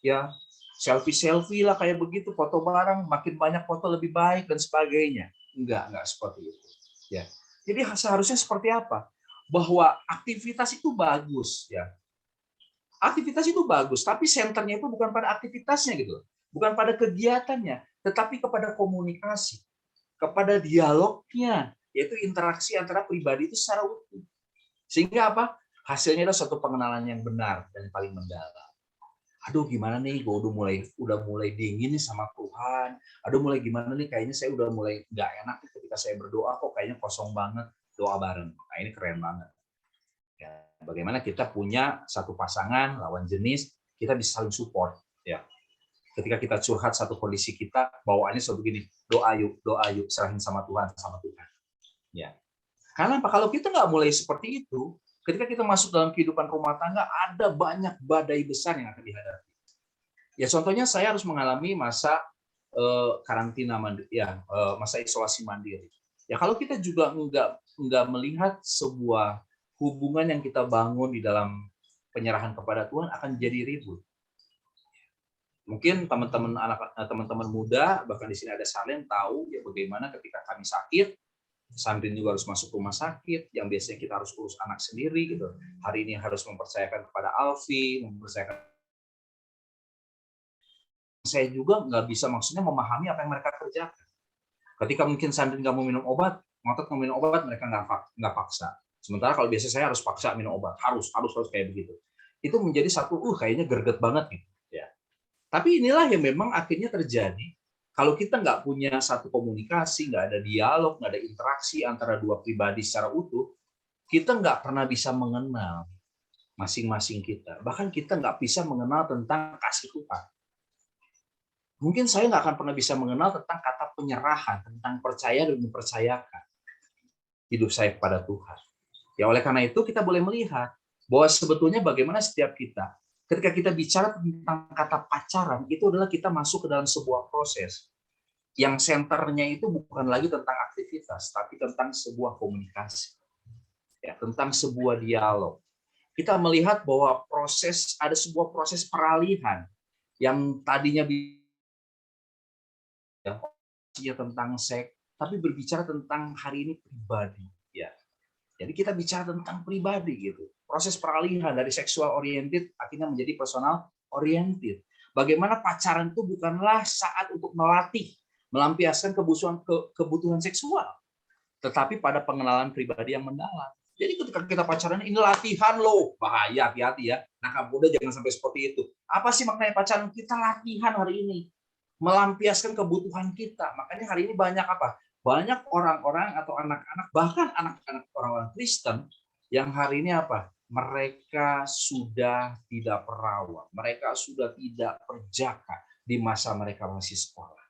ya selfie lah kayak begitu, foto bareng, makin banyak foto lebih baik dan sebagainya. Enggak seperti itu. Ya. Jadi seharusnya seperti apa? Bahwa aktivitas itu bagus, ya. Aktivitas itu bagus, tapi senternya itu bukan pada aktivitasnya gitu. Bukan pada kegiatannya, tetapi kepada komunikasi, kepada dialognya, yaitu interaksi antara pribadi itu secara utuh. Sehingga apa? Hasilnya adalah suatu pengenalan yang benar dan paling mendalam. Aduh gimana nih, gue udah mulai dingin nih sama Tuhan. Aduh mulai gimana nih, kayaknya saya udah mulai nggak enak nih ketika saya berdoa, kok kayaknya kosong banget. Doa bareng. Nah ini keren banget. Ya, bagaimana kita punya satu pasangan lawan jenis, kita bisa saling support. Ya, ketika kita curhat satu kondisi kita, bawaannya selalu begini, doa yuk, serahin sama Tuhan. Ya, karena apa? Kalau kita nggak mulai seperti itu, ketika kita masuk dalam kehidupan rumah tangga, ada banyak badai besar yang akan dihadapi. Ya contohnya saya harus mengalami masa karantina mandiri, ya masa isolasi mandiri. Ya kalau kita juga nggak melihat sebuah hubungan yang kita bangun di dalam penyerahan kepada Tuhan akan jadi ribut. Mungkin teman-teman muda, bahkan di sini ada Salen, tahu ya bagaimana ketika kami sakit, Sandrin juga harus masuk rumah sakit, yang biasanya kita harus urus anak sendiri gitu. Hari ini harus mempercayakan kepada Alfi, mempercayakan. Saya juga nggak bisa maksudnya memahami apa yang mereka kerjakan. Ketika mungkin Sandrin nggak mau minum obat, ngotot mau minum obat, mereka nggak paksa. Sementara kalau biasa saya harus paksa minum obat, harus kayak begitu. Itu menjadi satu, kayaknya greget banget gitu. Ya. Tapi inilah yang memang akhirnya terjadi. Kalau kita nggak punya satu komunikasi, nggak ada dialog, nggak ada interaksi antara dua pribadi secara utuh, kita nggak pernah bisa mengenal masing-masing kita. Bahkan kita nggak bisa mengenal tentang kasih Tuhan. Mungkin saya nggak akan pernah bisa mengenal tentang kata penyerahan, tentang percaya dan mempercayakan hidup saya kepada Tuhan. Ya oleh karena itu kita boleh melihat bahwa sebetulnya bagaimana setiap kita, ketika kita bicara tentang kata pacaran, itu adalah kita masuk ke dalam sebuah proses yang senternya itu bukan lagi tentang aktivitas, tapi tentang sebuah komunikasi, ya, tentang sebuah dialog. Kita melihat bahwa ada sebuah proses peralihan yang tadinya ya, tentang seks, tapi berbicara tentang hari ini pribadi. Ya. Jadi kita bicara tentang pribadi gitu. Proses peralihan dari seksual oriented akhirnya menjadi personal oriented. Bagaimana pacaran itu bukanlah saat untuk melatih, melampiaskan kebutuhan seksual, tetapi pada pengenalan pribadi yang mendalam. Jadi ketika kita pacaran, ini latihan loh, bahaya, hati-hati ya. Nah, muda jangan sampai seperti itu. Apa sih maknanya pacaran? Kita latihan hari ini, melampiaskan kebutuhan kita. Makanya hari ini banyak apa? Banyak orang-orang atau anak-anak, bahkan anak-anak orang-orang Kristen yang hari ini apa? Mereka sudah tidak perawan, mereka sudah tidak perjaka di masa mereka masih sekolah.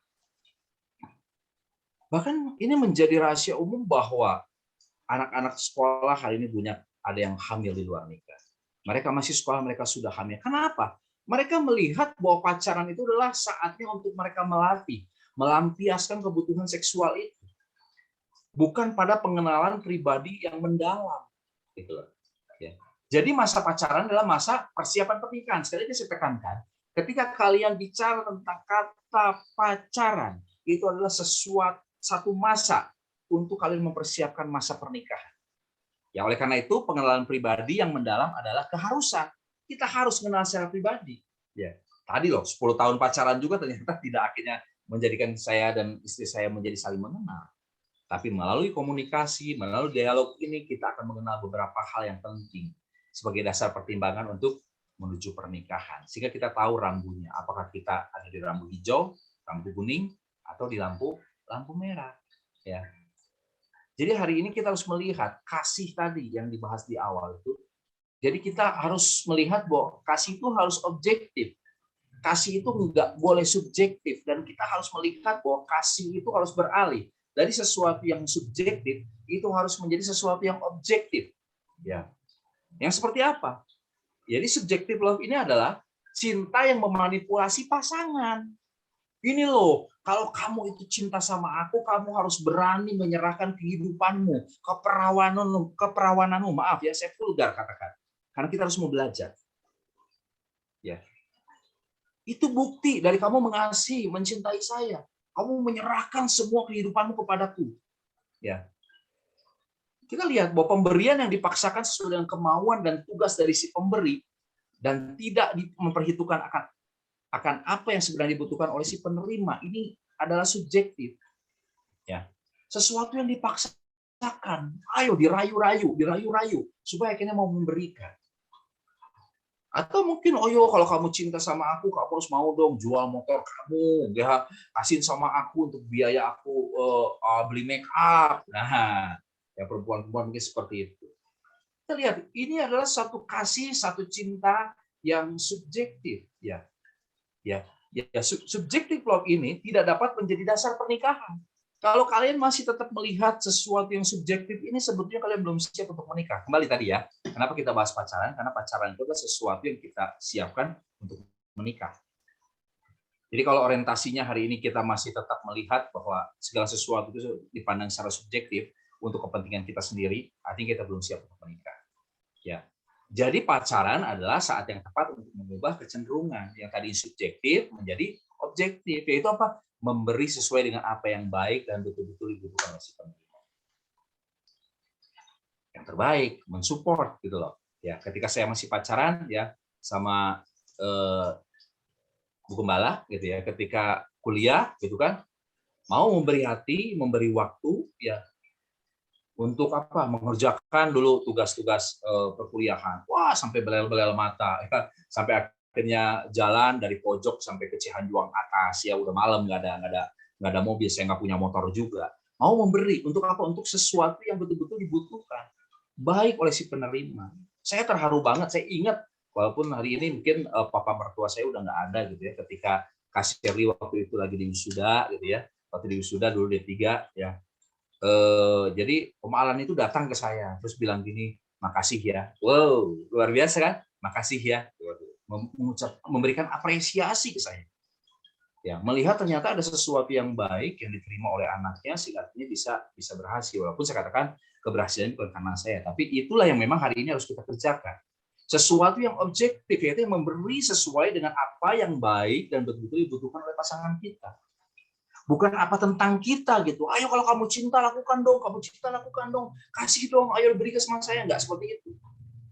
Bahkan ini menjadi rahasia umum bahwa anak-anak sekolah hari ini punya ada yang hamil di luar nikah. Mereka masih sekolah, mereka sudah hamil. Kenapa? Mereka melihat bahwa pacaran itu adalah saatnya untuk mereka melatih, melampiaskan kebutuhan seksual itu. Bukan pada pengenalan pribadi yang mendalam. Gitu loh. Ya. Jadi masa pacaran adalah masa persiapan pernikahan. Sekali lagi saya tekankan, ketika kalian bicara tentang kata pacaran, itu adalah satu masa untuk kalian mempersiapkan masa pernikahan. Ya, oleh karena itu pengenalan pribadi yang mendalam adalah keharusan. Kita harus mengenal secara pribadi. Ya, tadi loh 10 tahun pacaran juga ternyata tidak akhirnya menjadikan saya dan istri saya menjadi saling mengenal. Tapi melalui komunikasi, melalui dialog ini kita akan mengenal beberapa hal yang penting sebagai dasar pertimbangan untuk menuju pernikahan. Sehingga kita tahu rambunya, apakah kita ada di rambu hijau, rambu kuning, atau di lampu merah. Ya. Jadi hari ini kita harus melihat kasih tadi yang dibahas di awal itu. Jadi kita harus melihat bahwa kasih itu harus objektif. Kasih itu nggak boleh subjektif, dan kita harus melihat bahwa kasih itu harus beralih dari sesuatu yang subjektif itu harus menjadi sesuatu yang objektif. Ya. Yang seperti apa? Jadi subjektif love ini adalah cinta yang memanipulasi pasangan. Ini loh, kalau kamu itu cinta sama aku, kamu harus berani menyerahkan kehidupanmu, keperawananmu. Maaf ya, saya vulgar katakan. Karena kita harus mau belajar. Ya. Itu bukti dari kamu mengasihi, mencintai saya. Kamu menyerahkan semua kehidupanmu kepadaku. Ya. Kita lihat bahwa pemberian yang dipaksakan sesuai dengan kemauan dan tugas dari si pemberi dan tidak memperhitungkan akan apa yang sebenarnya dibutuhkan oleh si penerima, ini adalah subjektif. Ya. Sesuatu yang dipaksakan, ayo dirayu-rayu supaya akhirnya mau memberikan. Atau mungkin, oh yo, kalau kamu cinta sama aku, kamu harus mau dong jual motor kamu, ya, kasihin sama aku untuk biaya aku beli make up. Nah, ya perempuan-perempuan mungkin seperti itu. Kita lihat, ini adalah satu kasih, satu cinta yang subjektif. Ya, subjektif love ini tidak dapat menjadi dasar pernikahan. Kalau kalian masih tetap melihat sesuatu yang subjektif ini, sebetulnya kalian belum siap untuk menikah. Kembali tadi ya, kenapa kita bahas pacaran? Karena pacaran itu adalah sesuatu yang kita siapkan untuk menikah. Jadi kalau orientasinya hari ini kita masih tetap melihat bahwa segala sesuatu itu dipandang secara subjektif untuk kepentingan kita sendiri, artinya kita belum siap untuk menikah. Ya. Jadi pacaran adalah saat yang tepat untuk mengubah kecenderungan yang tadi subjektif menjadi objektif. Yaitu apa? Memberi sesuai dengan apa yang baik dan betul-betul dibutuhkan oleh si penerima. Yang terbaik, mensupport gitu loh. Ya, ketika saya masih pacaran ya sama Bu Gembala gitu ya, ketika kuliah gitu kan, mau memberi hati, memberi waktu ya untuk apa? Mengerjakan dulu tugas-tugas perkuliahan. Wah, sampai belel-belel mata ya. Sampai akhirnya jalan dari pojok sampai ke Cihanjuang atas ya, udah malam, nggak ada mobil, saya nggak punya motor juga. Mau memberi untuk apa? Untuk sesuatu yang betul-betul dibutuhkan baik oleh si penerima. Saya terharu banget, saya ingat walaupun hari ini mungkin papa mertua saya udah nggak ada gitu ya, ketika Kak Shirley waktu itu lagi di wisuda gitu ya, waktu di wisuda dulu D3 ya. Jadi Om Alan itu datang ke saya terus bilang gini, makasih ya. Wow, luar biasa kan? Makasih ya. Memberikan apresiasi ke saya. Ya, melihat ternyata ada sesuatu yang baik yang diterima oleh anaknya sehingga artinya bisa berhasil. Walaupun saya katakan keberhasilan bukan karena saya, tapi itulah yang memang hari ini harus kita kerjakan. Sesuatu yang objektif, yaitu yang memberi sesuai dengan apa yang baik dan betul-betul dibutuhkan oleh pasangan kita. Bukan apa tentang kita gitu. Ayo kalau kamu cinta lakukan dong, kamu cinta lakukan dong, kasih dong, ayo berikan sama saya. Enggak seperti itu.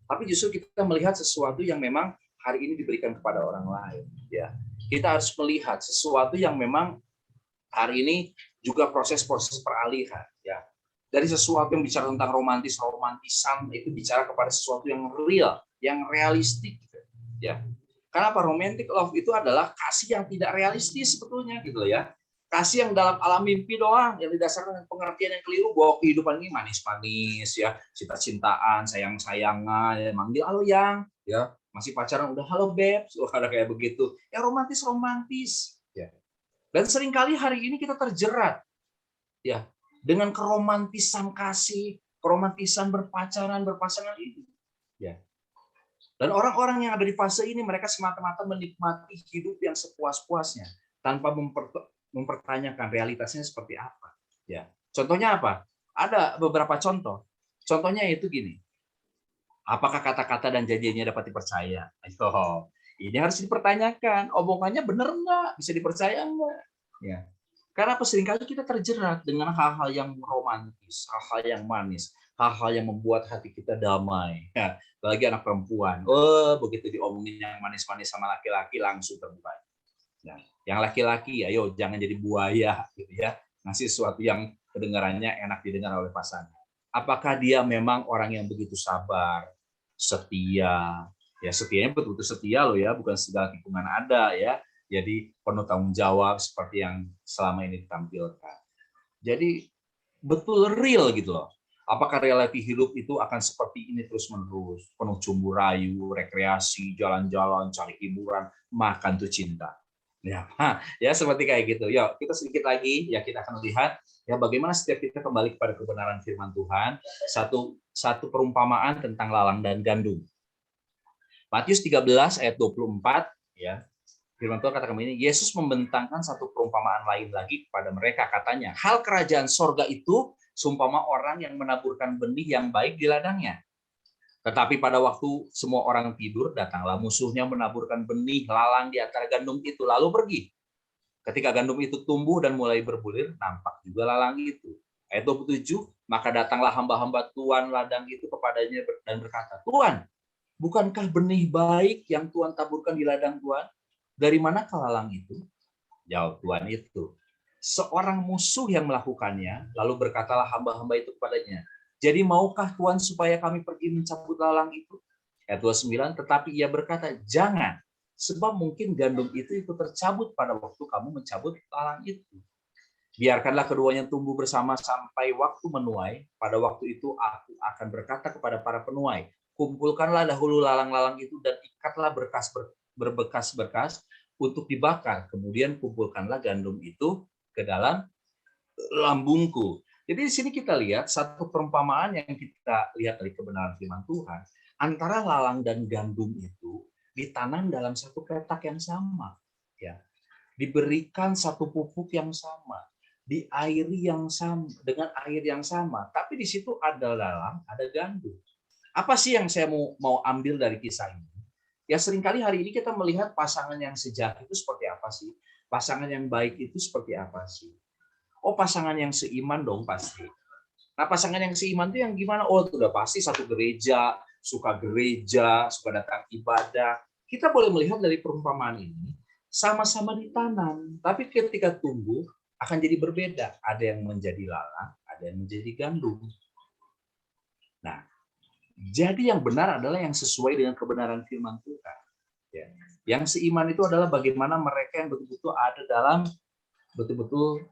Tapi justru kita melihat sesuatu yang memang hari ini diberikan kepada orang lain. Ya, kita harus melihat sesuatu yang memang hari ini juga proses-proses peralihan. Ya, dari sesuatu yang bicara tentang romantisan itu bicara kepada sesuatu yang real, yang realistik. Ya, karena apa? Romantic love itu adalah kasih yang tidak realistis sebetulnya gitu ya. Kasih yang dalam alam mimpi doang, yang didasarkan dengan pengertian yang keliru bahwa kehidupan ini manis-manis ya, cinta-cintaan, sayang-sayangan, ya, manggil halo yang, ya masih pacaran udah halo babes, ada kayak begitu, yang romantis ya. Dan seringkali hari ini kita terjerat Ya, dengan keromantisan kasih, keromantisan berpasangan ini. Ya. Dan orang-orang yang ada di fase ini mereka semata-mata menikmati hidup yang sepuas-puasnya tanpa mempertanyakan realitasnya seperti apa. Ya. Contohnya apa? Ada beberapa contoh. Contohnya itu gini. Apakah kata-kata dan janjinya dapat dipercaya? Ayo, ini harus dipertanyakan. Omongannya benar nggak? Bisa dipercaya nggak? Ya. Karena seringkali kita terjerat dengan hal-hal yang romantis, hal-hal yang manis, hal-hal yang membuat hati kita damai. Ya, apalagi anak perempuan. Oh, begitu diomongin yang manis-manis sama laki-laki langsung terbuka. Nah, yang laki-laki, ayo jangan jadi buaya, gitu ya. Ngasih sesuatu yang kedengarannya enak didengar oleh pasangan. Apakah dia memang orang yang begitu sabar, setia? Ya, setianya betul-betul setia loh ya, bukan segala tikungan ada ya. Jadi penuh tanggung jawab seperti yang selama ini ditampilkan. Jadi betul real gitu loh. Apakah realiti hidup itu akan seperti ini terus-menerus, penuh cumbu rayu, rekreasi, jalan-jalan, cari hiburan, makan tuh cinta. Ya, ya seperti kayak gitu. Yuk, kita sedikit lagi ya kita akan lihat ya bagaimana setiap kita kembali kepada kebenaran firman Tuhan. Satu perumpamaan tentang lalang dan gandum. Matius 13 ayat 24 ya. Firman Tuhan katakan begini, Yesus membentangkan satu perumpamaan lain lagi kepada mereka, katanya, hal kerajaan sorga itu seumpama orang yang menaburkan benih yang baik di ladangnya. Tetapi pada waktu semua orang tidur, datanglah musuhnya menaburkan benih lalang di antara gandum itu, lalu pergi. Ketika gandum itu tumbuh dan mulai berbulir, nampak juga lalang itu. Ayat 27, maka datanglah hamba-hamba Tuhan ladang itu kepadanya dan berkata, Tuhan, bukankah benih baik yang Tuhan taburkan di ladang Tuhan? Dari mana lalang itu? Jawab Tuhan itu. Seorang musuh yang melakukannya, lalu berkatalah hamba-hamba itu kepadanya, jadi maukah Tuhan supaya kami pergi mencabut lalang itu? Ayat 29, tetapi ia berkata, jangan, sebab mungkin gandum itu tercabut pada waktu kamu mencabut lalang itu. Biarkanlah keduanya tumbuh bersama sampai waktu menuai. Pada waktu itu aku akan berkata kepada para penuai, kumpulkanlah dahulu lalang-lalang itu dan ikatlah berbekas-berkas untuk dibakar. Kemudian kumpulkanlah gandum itu ke dalam lambungku. Jadi di sini kita lihat satu perumpamaan yang kita lihat dari kebenaran firman Tuhan. Antara lalang dan gandum itu ditanam dalam satu petak yang sama. Ya. Diberikan satu pupuk yang sama. Diairi yang sama, dengan air yang sama. Tapi di situ ada lalang, ada gandum. Apa sih yang saya mau ambil dari kisah ini? Ya seringkali hari ini kita melihat pasangan yang sejati itu seperti apa sih? Pasangan yang baik itu seperti apa sih? Oh pasangan yang seiman dong pasti. Nah pasangan yang seiman itu yang gimana? Oh itu udah pasti satu gereja, suka datang ibadah. Kita boleh melihat dari perumpamaan ini, sama-sama ditanam. Tapi ketika tumbuh akan jadi berbeda. Ada yang menjadi lalang, ada yang menjadi gandum. Nah, jadi yang benar adalah yang sesuai dengan kebenaran firman Tuhan. Ya. Yang seiman itu adalah bagaimana mereka yang betul-betul ada dalam betul-betul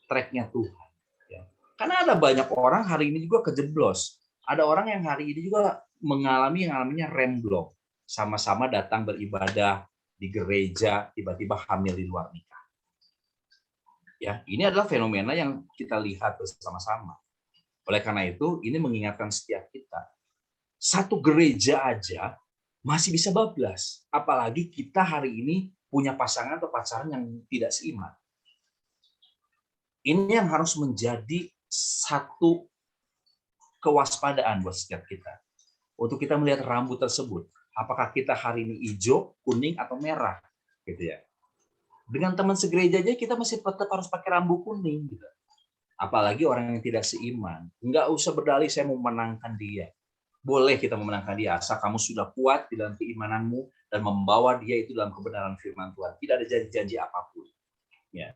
track-nya Tuhan. Ya. Karena ada banyak orang hari ini juga kejeblos. Ada orang yang hari ini juga mengalami yang namanya remblong. Sama-sama datang beribadah di gereja, tiba-tiba hamil di luar nikah. Ya, ini adalah fenomena yang kita lihat bersama-sama. Oleh karena itu, ini mengingatkan setiap kita. Satu gereja aja masih bisa bablas. Apalagi kita hari ini punya pasangan atau pacaran yang tidak seiman. Ini yang harus menjadi satu kewaspadaan buat setiap kita. Untuk kita melihat rambut tersebut. Apakah kita hari ini hijau, kuning, atau merah. Gitu ya. Dengan teman segereja aja kita masih tetap harus pakai rambut kuning. Gitu. Apalagi orang yang tidak seiman. Nggak usah berdalih saya mau menangkan dia. Boleh kita memenangkan dia, asal kamu sudah kuat di dalam keimananmu dan membawa dia itu dalam kebenaran firman Tuhan. Tidak ada janji-janji apapun. Ya.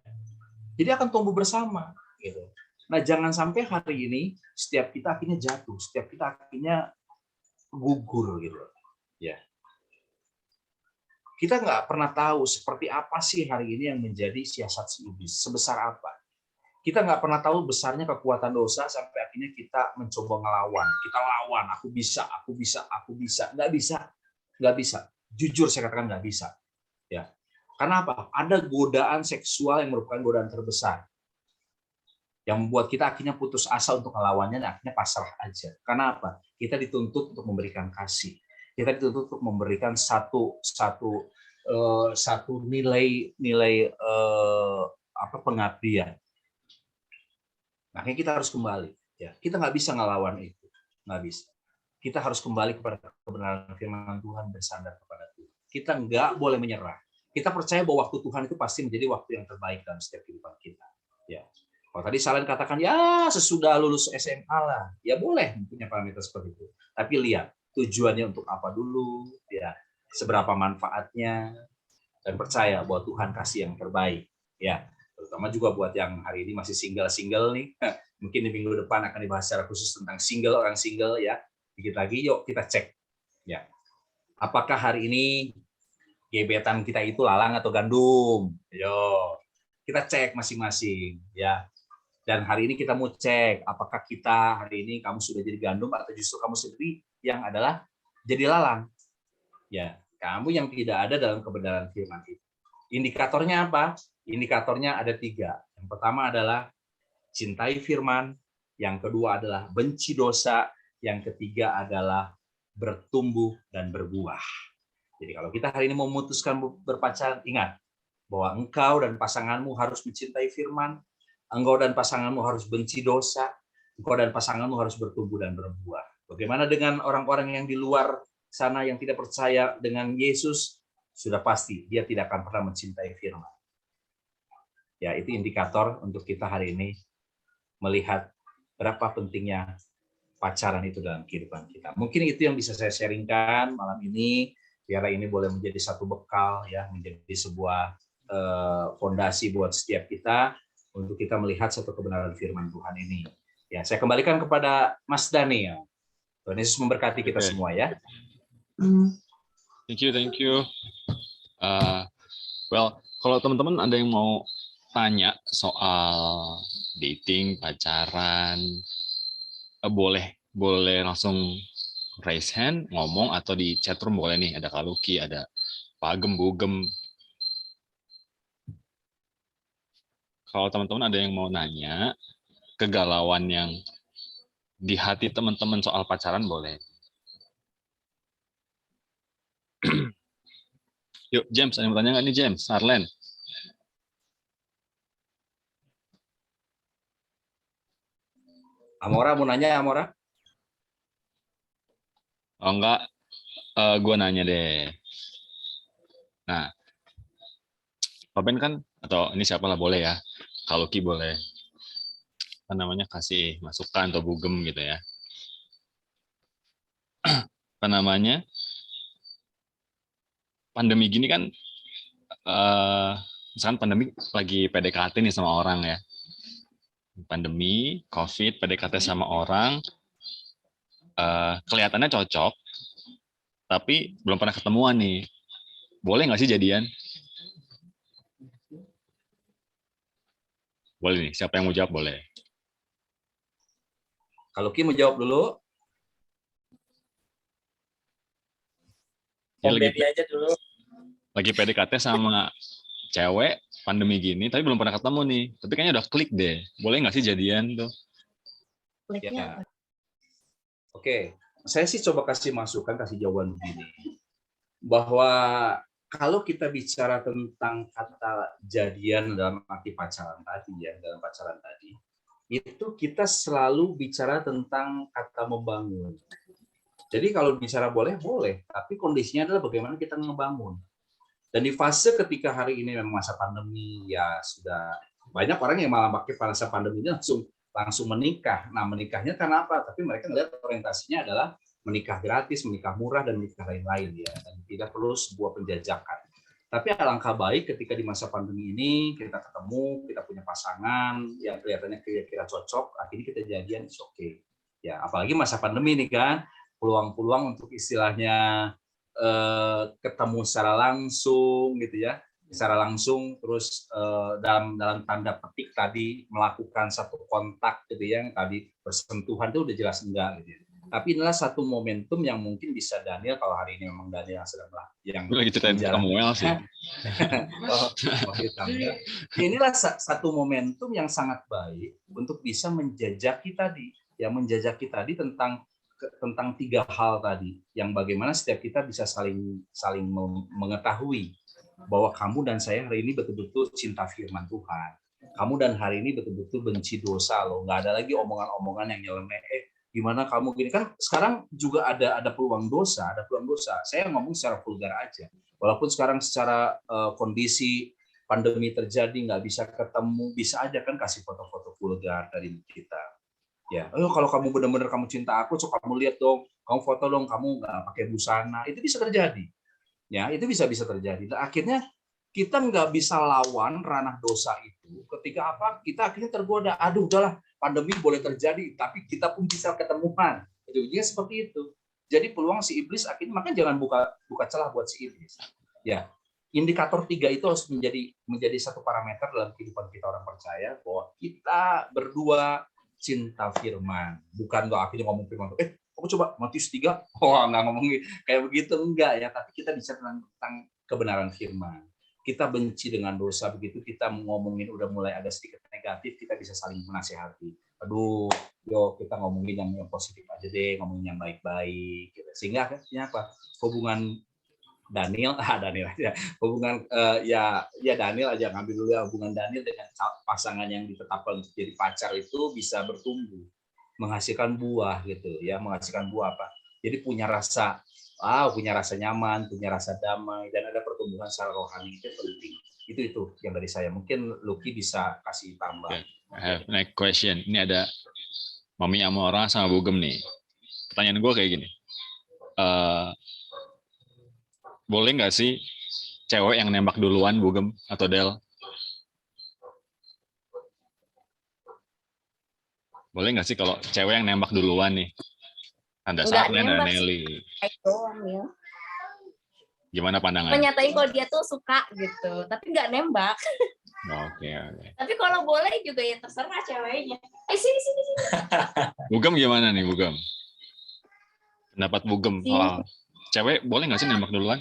Jadi akan tumbuh bersama. Gitu. Nah, jangan sampai hari ini setiap kita akhirnya jatuh, setiap kita akhirnya gugur gitu. Ya. Kita nggak pernah tahu seperti apa sih hari ini yang menjadi siasat si iblis, sebesar apa. Kita nggak pernah tahu besarnya kekuatan dosa sampai akhirnya kita mencoba ngelawan. Kita lawan, aku bisa. Nggak bisa. Jujur saya katakan nggak bisa. Ya. Karena apa? Ada godaan seksual yang merupakan godaan terbesar. Yang membuat kita akhirnya putus asa untuk melawannya dan akhirnya pasrah aja. Karena apa? Kita dituntut untuk memberikan kasih. Kita dituntut untuk memberikan satu nilai pengabdian. Makanya kita harus kembali. Ya, kita nggak bisa ngelawan itu, nggak bisa. Kita harus kembali kepada kebenaran firman Tuhan, bersandar kepada Tuhan. Kita nggak boleh menyerah. Kita percaya bahwa waktu Tuhan itu pasti menjadi waktu yang terbaik dalam setiap kehidupan kita. Ya. Kalau tadi Salen katakan, ya sesudah lulus SMA lah, ya boleh punya parameter seperti itu. Tapi lihat tujuannya untuk apa dulu, ya seberapa manfaatnya, dan percaya bahwa Tuhan kasih yang terbaik. Ya, terutama juga buat yang hari ini masih single nih. Mungkin di minggu depan akan dibahas secara khusus tentang orang single ya. Dikit lagi, yuk kita cek. Ya, apakah hari ini gebetan kita itu lalang atau gandum? Yo, kita cek masing-masing ya. Dan hari ini kita mau cek apakah kita hari ini kamu sudah jadi gandum atau justru kamu sendiri yang adalah jadi lalang. Ya, kamu yang tidak ada dalam kebenaran firman itu. Indikatornya apa? Indikatornya ada 3. Yang pertama adalah cintai firman, yang kedua adalah benci dosa, yang ketiga adalah bertumbuh dan berbuah. Jadi kalau kita hari ini memutuskan berpacaran, ingat bahwa engkau dan pasanganmu harus mencintai firman, engkau dan pasanganmu harus benci dosa, engkau dan pasanganmu harus bertumbuh dan berbuah. Bagaimana dengan orang-orang yang di luar sana yang tidak percaya dengan Yesus? Sudah pasti dia tidak akan pernah mencintai firman. Ya, itu indikator untuk kita hari ini melihat berapa pentingnya pacaran itu dalam kehidupan kita. Mungkin itu yang bisa saya sharingkan malam ini, biar ini boleh menjadi satu bekal ya, menjadi sebuah fondasi buat setiap kita untuk kita melihat satu kebenaran firman Tuhan ini. Ya, saya kembalikan kepada Mas Daniel. Tuhan Yesus memberkati kita semua ya. Thank you. Well, kalau teman-teman ada yang mau tanya soal dating, pacaran, boleh langsung raise hand, ngomong, atau di chat room boleh nih. Ada Kak Luki, ada Pak Agem, Bugem. Kalau teman-teman ada yang mau nanya, kegalauan yang di hati teman-teman soal pacaran boleh. Yuk, James, ada yang mau tanya nggak nih, James? Sarlen? Amora mau nanya, Amora? Oh, enggak. Gue nanya deh. Nah, Pak Ben kan, atau ini siapa lah boleh ya. Kalau Ki boleh, apa namanya, kasih masukan atau bugem gitu ya. Apa namanya, pandemi gini kan, misalkan pandemi lagi PDKT nih sama orang ya. Pandemi, COVID, PDKT sama orang, kelihatannya cocok, tapi belum pernah ketemuan nih. Boleh nggak sih jadian? Boleh nih, siapa yang mau jawab boleh. Kalau Ki mau jawab dulu. Aja dulu. Lagi PDKT sama cewek, pandemi gini, tapi belum pernah ketemu nih. Tapi kayaknya udah klik deh. Boleh nggak sih jadian tuh? Ya. Oke, saya sih coba kasih masukan, kasih jawaban begini. Bahwa kalau kita bicara tentang kata jadian dalam arti pacaran tadi ya, dalam pacaran tadi, itu kita selalu bicara tentang kata membangun. Jadi kalau bicara boleh, tapi kondisinya adalah bagaimana kita ngebangun. Dan di fase ketika hari ini memang masa pandemi, ya sudah banyak orang yang malah pakai masa pandemi ini langsung menikah. Nah, menikahnya karena apa? Tapi mereka melihat orientasinya adalah menikah gratis, menikah murah, dan menikah lain-lain ya. Dan tidak perlu sebuah penjajakan. Tapi alangkah baik ketika di masa pandemi ini kita ketemu, kita punya pasangan yang kelihatannya kira-kira cocok, akhirnya kita jadian, it's okay. Ya, apalagi masa pandemi ini kan, peluang-peluang untuk istilahnya ketemu secara langsung gitu ya, secara langsung, terus dalam tanda petik tadi melakukan satu kontak gitu ya, yang tadi bersentuhan itu udah jelas enggak gitu ya. Tapi inilah satu momentum yang mungkin bisa Daniel, kalau hari ini memang Daniel yang sedang yang Gue lagi ceritain Samuel sih. Inilah satu momentum yang sangat baik untuk bisa menjajaki tadi, tentang 3 hal tadi, yang bagaimana setiap kita bisa saling mengetahui bahwa kamu dan saya hari ini betul-betul cinta firman Tuhan. Kamu dan hari ini betul-betul benci dosa loh. Nggak ada lagi omongan-omongan yang nyeleneh. Gimana kamu gini, kan sekarang juga ada peluang dosa. Saya ngomong secara vulgar aja. Walaupun sekarang secara kondisi pandemi terjadi nggak bisa ketemu, bisa aja kan kasih foto-foto vulgar dari kita. Ya, kalau kamu benar-benar kamu cinta aku, so kamu lihat dong, kamu foto dong, kamu nggak pakai busana, itu bisa terjadi. Ya, itu bisa terjadi. Dan akhirnya kita nggak bisa lawan ranah dosa itu ketika kita akhirnya tergoda. Aduh, udahlah, pandemi boleh terjadi, tapi kita pun bisa ketemuan. Ujungnya seperti itu. Jadi peluang si iblis akhirnya, makanya jangan buka celah buat si iblis. Ya, indikator 3 itu harus menjadi satu parameter dalam kehidupan kita orang percaya, bahwa kita berdua cinta firman. Bukan nggak akhirnya ngomong firman, kamu coba Matius 3, nggak ngomongin kayak begitu, enggak ya, tapi kita bisa tentang kebenaran firman. Kita benci dengan dosa, begitu kita ngomongin udah mulai ada sedikit negatif, kita bisa saling menasehati. Aduh, kita ngomongin yang positif aja deh, ngomongin yang baik-baik. Gitu. Sehingga akhirnya apa? Hubungan Daniel aja. Hubungan Daniel aja, ngambil dulu ya, hubungan Daniel dengan pasangan yang ditetapkan untuk jadi pacar itu bisa bertumbuh, menghasilkan buah gitu ya, menghasilkan buah apa? Jadi punya rasa nyaman, punya rasa damai, dan ada pertumbuhan secara rohani, itu penting. Itu yang dari saya. Mungkin Lucky bisa kasih tambah. Okay. Next question. Ini ada Mami Amora sama Bugem nih. Pertanyaan gue kayak gini. Boleh nggak sih cewek yang nembak duluan, Bugem atau Del? Boleh nggak sih kalau cewek yang nembak duluan nih? Ada Sarnen, ada Nelly. Gimana pandangannya? Menyatain kalau dia tuh suka gitu, tapi nggak nembak. Oke. Tapi kalau boleh juga ya terserah ceweknya. Sini. Bugem gimana nih, Bugem? Pendapat Bugem soal cewek boleh nggak sih nembak duluan?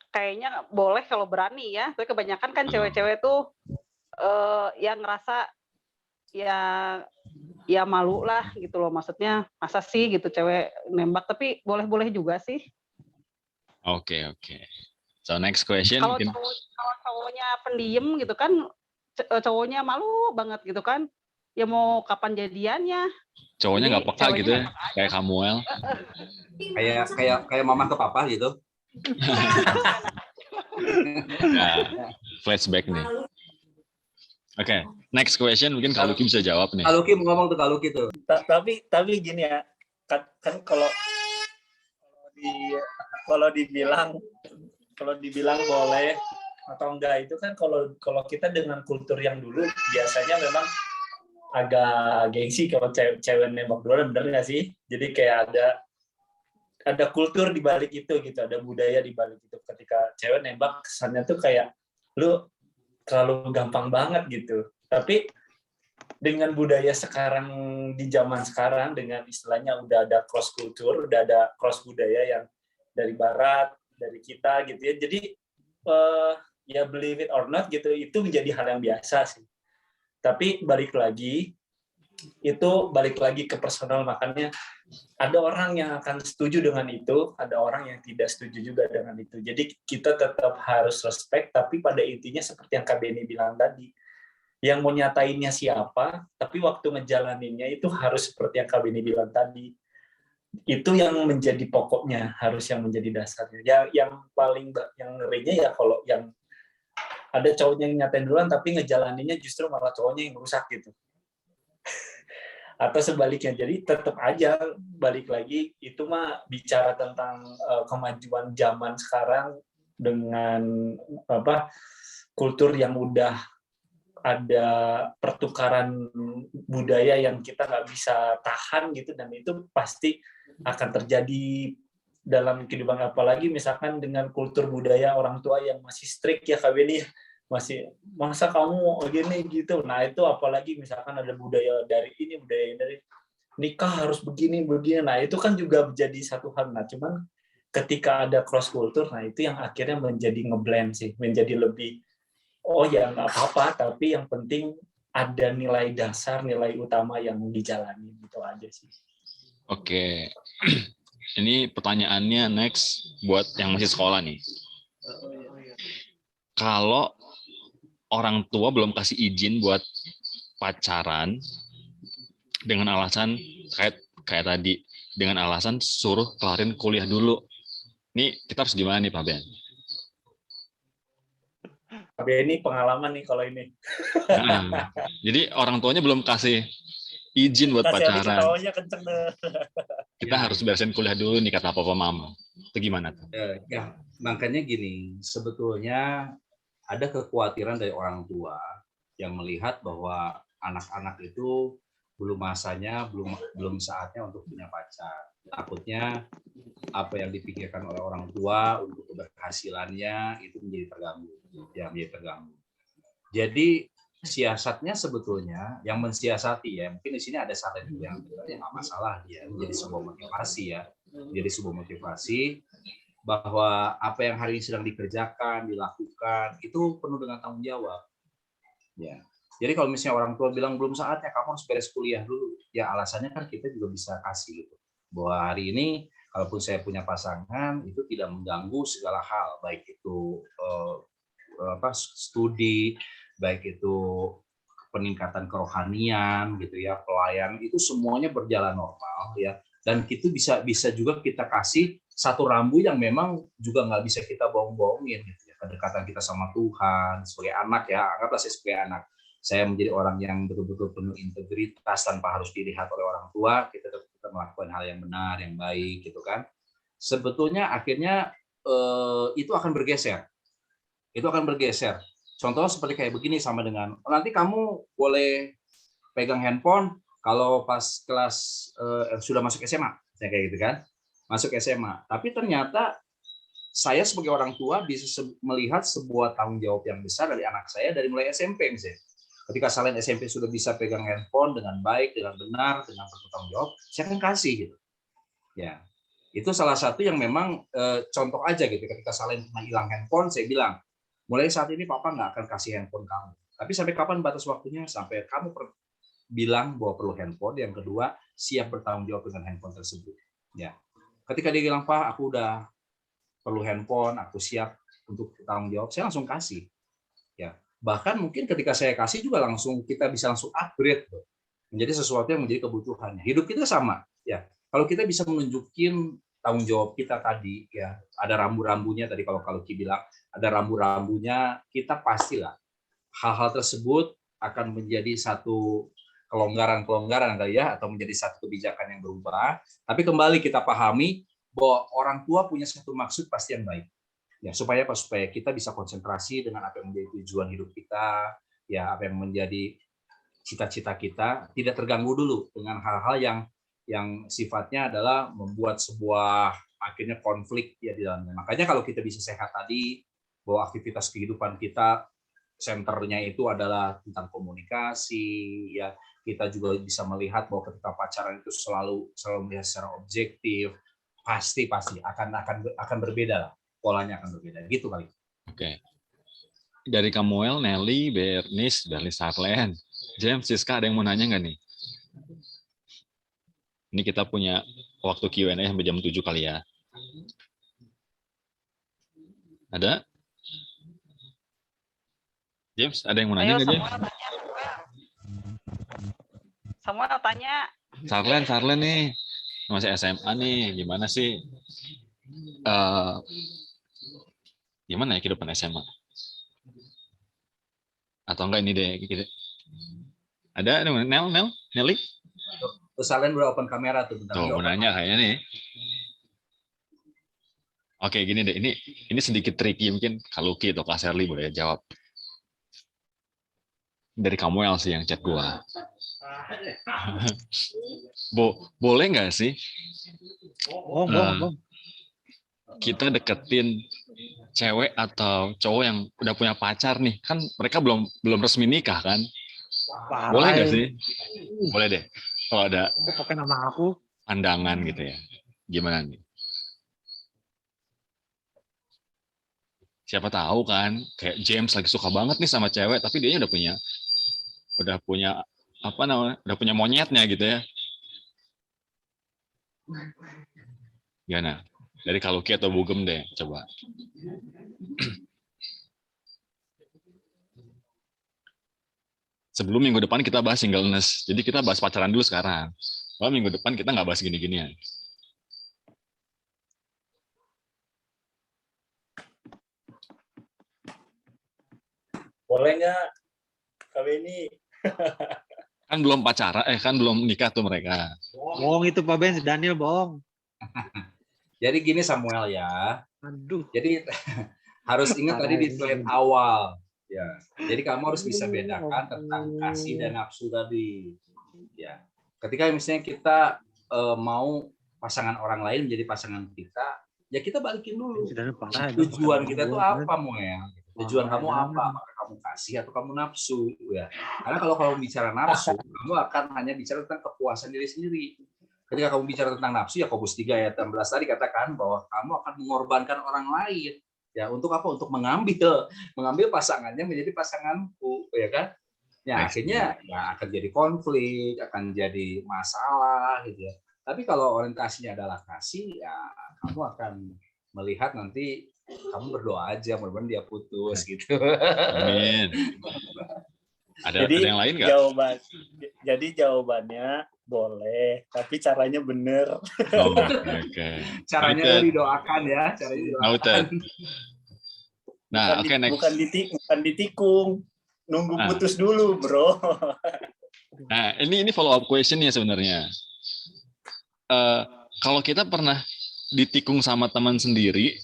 Kayaknya boleh kalau berani ya. Tapi kebanyakan kan cewek-cewek tuh yang ngerasa ya malu lah gitu loh, maksudnya masa sih gitu cewek nembak, tapi boleh juga sih. Oke. So next question. Kalau cowoknya pendiam gitu kan, cowoknya malu banget gitu kan, ya mau kapan jadiannya? Cowoknya nggak peka gitu ya, kayak Samuel. Kayak mama ke papa gitu. Nah, flashback nih. Oke, next question mungkin Kak Luki bisa jawab nih. Kak Luki mau ngomong tuh, Kak Luki tuh. Tapi gini ya, kan kalau dibilang boleh atau enggak itu kan kalau kita dengan kultur yang dulu biasanya memang agak gengsi kalau cewek nembak duluan, bener nggak sih? Jadi kayak ada kultur di balik itu gitu, ada budaya di balik itu. Ketika cewek nembak kesannya tuh kayak lu terlalu gampang banget gitu. Tapi dengan budaya sekarang, di zaman sekarang, dengan istilahnya udah ada cross kultur, udah ada cross budaya yang dari barat, dari kita gitu ya. Jadi ya believe it or not gitu, itu menjadi hal yang biasa sih. Tapi balik lagi ke personal, makanya ada orang yang akan setuju dengan itu, ada orang yang tidak setuju juga dengan itu. Jadi kita tetap harus respect, tapi pada intinya seperti yang Kak Benny bilang tadi, yang mau nyatainnya siapa, tapi waktu ngejalaninnya itu harus seperti yang Kak Benny bilang tadi. Itu yang menjadi pokoknya, harus yang menjadi dasarnya. Yang paling yang ngerinya ya kalau yang ada cowoknya yang nyatain duluan, tapi ngejalaninnya justru malah cowoknya yang rusak gitu. Atau sebaliknya. Jadi tetap aja balik lagi, itu mah bicara tentang kemajuan zaman sekarang dengan kultur yang udah ada pertukaran budaya yang kita nggak bisa tahan gitu, dan itu pasti akan terjadi dalam kehidupan, apalagi misalkan dengan kultur budaya orang tua yang masih strict ya Kak Benny, masih masa kamu gini gitu. Nah itu apalagi misalkan ada budaya dari ini, budaya dari, nikah harus begini begini. Nah itu kan juga menjadi satu hal. Nah cuman ketika ada cross culture, nah itu yang akhirnya menjadi ngeblend sih, menjadi lebih oh ya nggak apa-apa, tapi yang penting ada nilai dasar, nilai utama yang dijalani gitu aja sih. Oke. Ini pertanyaannya next buat yang masih sekolah nih. Kalau orang tua belum kasih izin buat pacaran dengan alasan kayak tadi, dengan alasan suruh kelarin kuliah dulu. Ini kita harus gimana nih Pak Ben? Tapi ini pengalaman nih kalau ini. Nah, jadi orang tuanya belum kasih izin buat Kasih Ali pacaran. ketawanya kenceng deh. Kita harus beresin kuliah dulu nih kata papa mama. Itu gimana tuh? Ya, makanya gini, sebetulnya ada kekhawatiran dari orang tua yang melihat bahwa anak-anak itu belum masanya, belum saatnya untuk punya pacar. Takutnya apa yang dipikirkan oleh orang tua untuk keberhasilannya itu menjadi terganggu, ya menjadi terganggu. Jadi siasatnya sebetulnya yang mensiasati ya, mungkin di sini ada satu yang nggak masalah ya, menjadi sebuah motivasi ya, menjadi sebuah motivasi bahwa apa yang hari ini sedang dikerjakan, dilakukan itu penuh dengan tanggung jawab. Ya. Jadi kalau misalnya orang tua bilang belum saatnya, kamu harus beres kuliah dulu. Ya alasannya kan kita juga bisa kasih gitu. Bahwa hari ini kalaupun saya punya pasangan itu tidak mengganggu segala hal, baik itu studi, baik itu peningkatan kerohanian gitu ya, pelayan itu semuanya berjalan normal ya. Dan itu bisa juga kita kasih satu rambu yang memang juga nggak bisa kita bohong-bohongin gitu ya. Kedekatan kita sama Tuhan sebagai anak ya, anggaplah saya sebagai anak. Saya menjadi orang yang betul-betul penuh integritas tanpa harus dilihat oleh orang tua, kita melakukan hal yang benar, yang baik gitu kan. Sebetulnya akhirnya itu akan bergeser. Itu akan bergeser. Contoh seperti kayak begini sama dengan nanti kamu boleh pegang handphone kalau pas kelas sudah masuk SMA, kayak gitu kan, masuk SMA. Tapi ternyata saya sebagai orang tua bisa melihat sebuah tanggung jawab yang besar dari anak saya dari mulai SMP misalnya. Ketika kalian SMP sudah bisa pegang handphone dengan baik, dengan benar, dengan bertanggung jawab, saya akan kasih gitu. Ya, itu salah satu yang memang contoh aja gitu. Ketika kalian pernah hilang handphone, saya bilang, mulai saat ini papa nggak akan kasih handphone kamu. Tapi sampai kapan batas waktunya? Sampai kamu bilang bahwa perlu handphone. Yang kedua, siap bertanggung jawab dengan handphone tersebut. Ya, ketika dia bilang, Pak, aku udah perlu handphone, aku siap untuk bertanggung jawab, saya langsung kasih. Ya, bahkan mungkin ketika saya kasih juga langsung kita bisa langsung upgrade menjadi sesuatu yang menjadi kebutuhannya. Hidup kita sama. Ya, kalau kita bisa menunjukin tanggung jawab kita tadi, ya ada rambu-rambunya tadi kalau Ki bilang ada rambu-rambunya, kita pastilah hal-hal tersebut akan menjadi satu kelonggaran kali ya, atau menjadi satu kebijakan yang berubah. Tapi kembali kita pahami bahwa orang tua punya satu maksud pasti yang baik. Ya, supaya kita bisa konsentrasi dengan apa yang menjadi tujuan hidup kita, ya apa yang menjadi cita-cita kita, tidak terganggu dulu dengan hal-hal yang sifatnya adalah membuat sebuah akhirnya konflik ya di dalamnya. Makanya kalau kita bisa sehat tadi, bahwa aktivitas kehidupan kita senternya itu adalah tentang komunikasi, ya kita juga bisa melihat bahwa ketika pacaran itu selalu melihat secara objektif, pasti akan berbeda lah, polanya akan berbeda gitu kali. Oke. Dari Kamuel, Nelly, Bernice, Sarlen, James, Siska, ada yang mau nanya nggak nih? Ini kita punya waktu Q&A sampai jam 7 kali ya. Ada? James, ada yang mau nanya nggak, James? Semua tanya. Sarlen nih, masih SMA nih, gimana sih? Gimana ya kehidupan SMA? Atau enggak ini deh? Gitu. Ada Nelly? Terus kalian udah open kamera tuh. Tuh, mau nanya kayaknya nih. Oke, gini deh. Ini sedikit tricky mungkin kalau Ki atau Kak Sherly boleh jawab. Dari Kamuel sih yang chat gua. Boleh nggak sih? Kita deketin cewek atau cowok yang udah punya pacar nih, kan mereka belum resmi nikah kan? Boleh nggak sih? Boleh deh. Kalau ada Kok pakai nama aku? pandangan gitu ya. Gimana nih? Siapa tahu kan, kayak James lagi suka banget nih sama cewek, tapi dia udah punya apa namanya, udah punya monyetnya gitu ya. Gimana? Dari Kaluki atau Bugem deh, coba. Sebelum minggu depan kita bahas singleness, jadi kita bahas pacaran dulu sekarang. Kalau minggu depan kita nggak bahas gini-ginian. Boleh nggak kali ini? Kan belum pacaran, kan belum nikah tuh mereka. Bohong itu Pak Ben, si Daniel bohong. Jadi gini Samuel ya. Aduh. Jadi harus ingat tadi di slide awal. Ya. Jadi kamu harus bisa bedakan tentang kasih dan nafsu tadi. Ya. Ketika misalnya kita mau pasangan orang lain menjadi pasangan kita, ya kita balikin dulu. Si Daniel parah. Tujuan kita tuh apa, Moel? Tujuan kamu apa? Apakah kamu kasih atau kamu nafsu? Ya. Karena kalau kamu bicara nafsu, kamu akan hanya bicara tentang kepuasan diri sendiri. Ketika kamu bicara tentang nafsu, Yakobus 3 ayat 16 tadi katakan bahwa kamu akan mengorbankan orang lain. Ya, untuk apa? Untuk mengambil pasangannya menjadi pasanganku, ya kan? Ya, akhirnya ya akan jadi konflik, akan jadi masalah gitu ya. Tapi kalau orientasinya adalah kasih, ya kamu akan melihat nanti kamu berdoa aja, mudah-mudahan dia putus gitu. Amin. Ada yang lain nggak? Jadi jawabannya boleh, tapi caranya bener. Oh, okay. Caranya didoakan ya, caranya didoakan. Nah, oke, next. Bukan ditikung, nunggu putus dulu, bro. Nah, ini follow up question ya sebenarnya. Kalau kita pernah ditikung sama teman sendiri,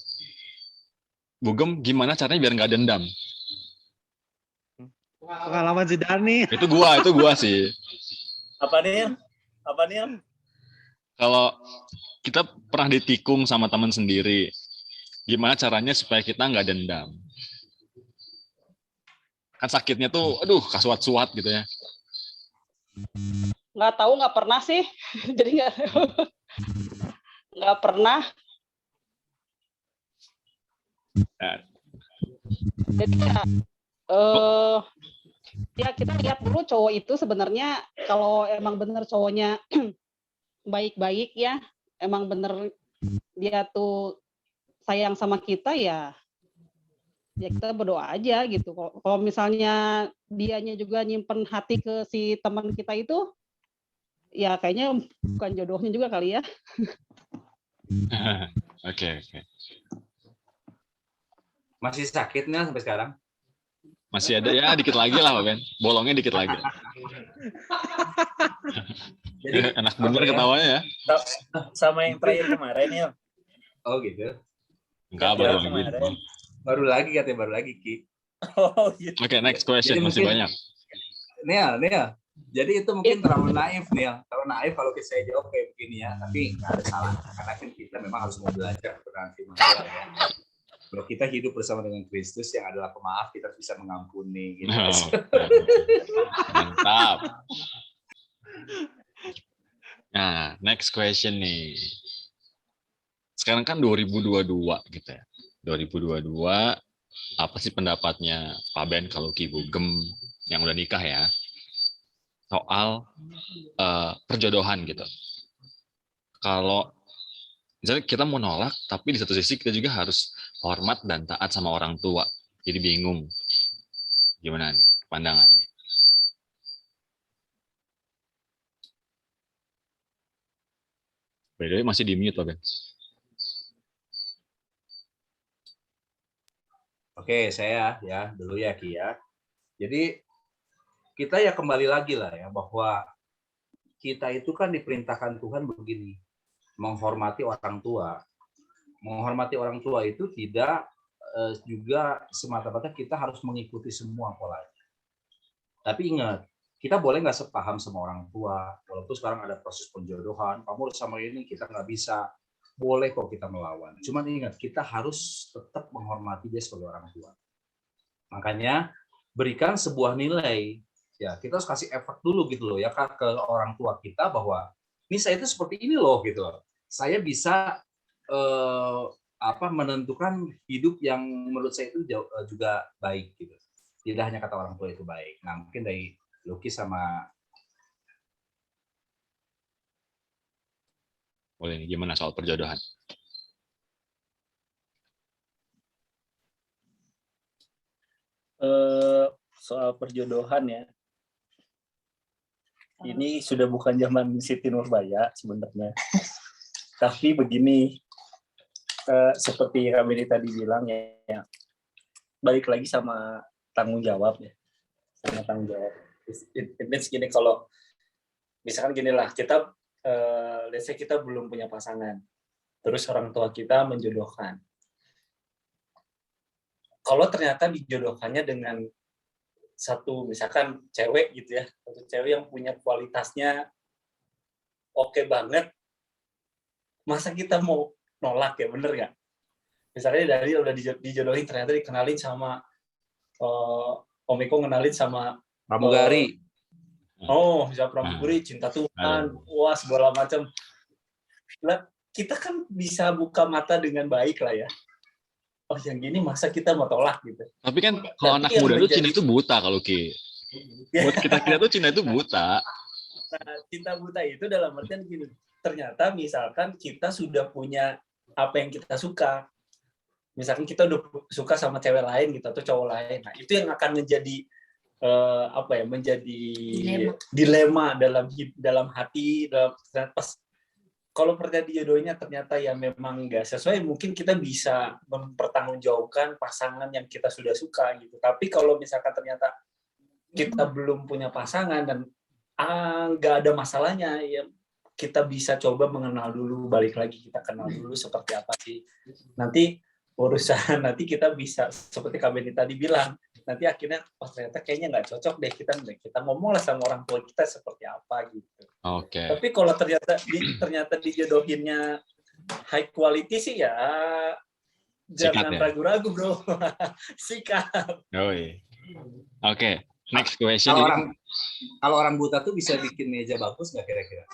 Bugem, gimana caranya biar nggak dendam? Pengalaman si Dani. Itu gua sih. Apa nih? Kalau kita pernah ditikung sama teman sendiri, gimana caranya supaya kita nggak dendam? Kan sakitnya tuh, aduh, kasuat-suat gitu ya. Nggak tahu, nggak pernah sih. Jadi nggak pernah. Jadi ya kita lihat dulu cowok itu sebenarnya kalau emang bener cowoknya baik-baik ya, emang bener dia tuh sayang sama kita ya kita berdoa aja gitu. Kalau misalnya dianya juga nyimpen hati ke si teman kita itu, ya kayaknya bukan jodohnya juga kali ya. Oke. Masih sakitnya sampai sekarang? Masih ada ya, dikit lagi lah, Pak Ben. Bolongnya dikit lagi. Jadi enak bener ketawanya ya. Sama yang terakhir kemarin ya. Oh gitu. Enggak, baru lagi katanya, baru lagi Ki. Oh gitu. Oke, next question. Jadi masih banyak. Neil. Jadi itu mungkin terlalu naif, Neil. Terlalu naif kalau saya jawab kayak begini ya. Tapi nggak ada salah. Karena kita memang harus mau belajar tentang firman Tuhan ya. Kalau kita hidup bersama dengan Kristus yang adalah pemaaf, kita bisa mengampuni. Gitu. Oh, mantap. Nah, next question nih. Sekarang kan 2022 gitu ya. 2022, apa sih pendapatnya Pak Ben kalau Ki Bugem yang udah nikah ya, soal perjodohan gitu. Kalau misalnya kita mau nolak, tapi di satu sisi kita juga harus hormat dan taat sama orang tua. Jadi bingung. Gimana nih pandangannya? By the way, masih di mute, Pak Ben. Oke, saya ya dulu ya Ki ya. Jadi kita ya kembali lagi lah ya bahwa kita itu kan diperintahkan Tuhan begini, menghormati orang tua. Menghormati orang tua itu tidak juga semata-mata kita harus mengikuti semua polanya. Tapi ingat, kita boleh nggak sepaham sama orang tua. Walaupun sekarang ada proses penjodohan, kamu harus sama ini, kita nggak bisa. Boleh kok kita melawan. Cuman ingat, kita harus tetap menghormati dia sebagai orang tua. Makanya berikan sebuah nilai Ya, kita harus kasih efek dulu gitu loh ya Kak, ke orang tua kita bahwa ini saya itu seperti ini loh gitu. Saya bisa menentukan hidup yang menurut saya itu juga baik gitu. Tidak hanya kata orang tua itu baik. Nah, mungkin dari Lucky sama Boleh nih, gimana soal perjodohan? Soal perjodohan ya, ini sudah bukan zaman Siti Nurbaya sebenarnya. Tapi begini, seperti Kak Benny tadi bilang ya, balik lagi sama tanggung jawab ya, sama tanggung jawab. It means gini, kalau misalkan gini lah, kita let's say kita belum punya pasangan, terus orang tua kita menjodohkan. Kalau ternyata dijodohkannya dengan satu misalkan cewek gitu ya, satu cewek yang punya kualitasnya oke banget, masa kita mau nolak ya, bener nggak? Misalnya dari udah dijodohin, ternyata dikenalin sama Om Iko ngenalin sama pramugari. Bisa pramugari, cinta Tuhan, wah segala macam. Lah, kita kan bisa buka mata dengan baik lah ya. Oh yang gini masa kita mau tolak gitu. Tapi kan kalau anak muda tuh cinta itu buta kalau Ki. Buat kita tuh cinta itu buta. Nah, cinta buta itu dalam artian gini. Ternyata misalkan kita sudah punya apa yang kita suka. Misalkan kita udah suka sama cewek lain gitu atau cowok lain. Nah, itu yang akan menjadi menjadi dilema dalam hati, pas kalau terjadi jodohnya ternyata ya memang nggak sesuai, mungkin kita bisa mempertanggungjawabkan pasangan yang kita sudah suka gitu. Tapi kalau misalkan ternyata kita belum punya pasangan dan nggak ada masalahnya, ya kita bisa coba mengenal dulu, balik lagi kita kenal dulu seperti apa sih. Nanti urusan nanti kita bisa seperti Kak Benny tadi bilang, nanti akhirnya ternyata kayaknya nggak cocok deh, kita ngomong lah sama orang tua kita seperti apa gitu. Oke. Tapi kalau ternyata dijodohinnya high quality sih ya jangan ragu-ragu bro. Sikat. Oke. Next question. Kalau orang buta tuh bisa bikin meja bagus nggak kira-kira?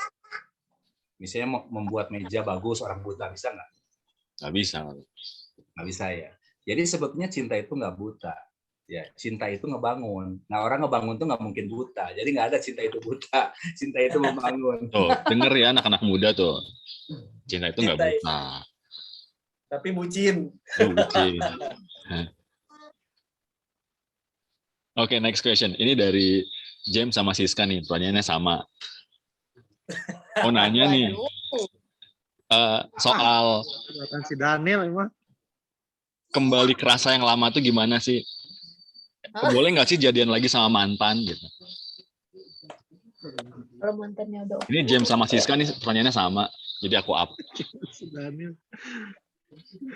Misalnya membuat meja bagus, orang buta bisa nggak? Nggak bisa. Nggak bisa ya. Jadi sebetulnya cinta itu nggak buta. Ya, cinta itu ngebangun. Nah, orang ngebangun tuh nggak mungkin buta. Jadi nggak ada cinta itu buta. Cinta itu membangun. Tuh, denger ya anak-anak muda tuh. Cinta itu nggak buta. Tapi bucin. Bucin. Oke, next question. Ini dari James sama Siska nih. Pertanyaannya sama. Nanya nih. Soal si Daniel emang. Kembali ke rasa yang lama tuh gimana sih? Boleh nggak sih jadian lagi sama mantan gitu? Kalau mantannya udah Ini James sama Siska nih pertanyaannya sama, jadi aku up.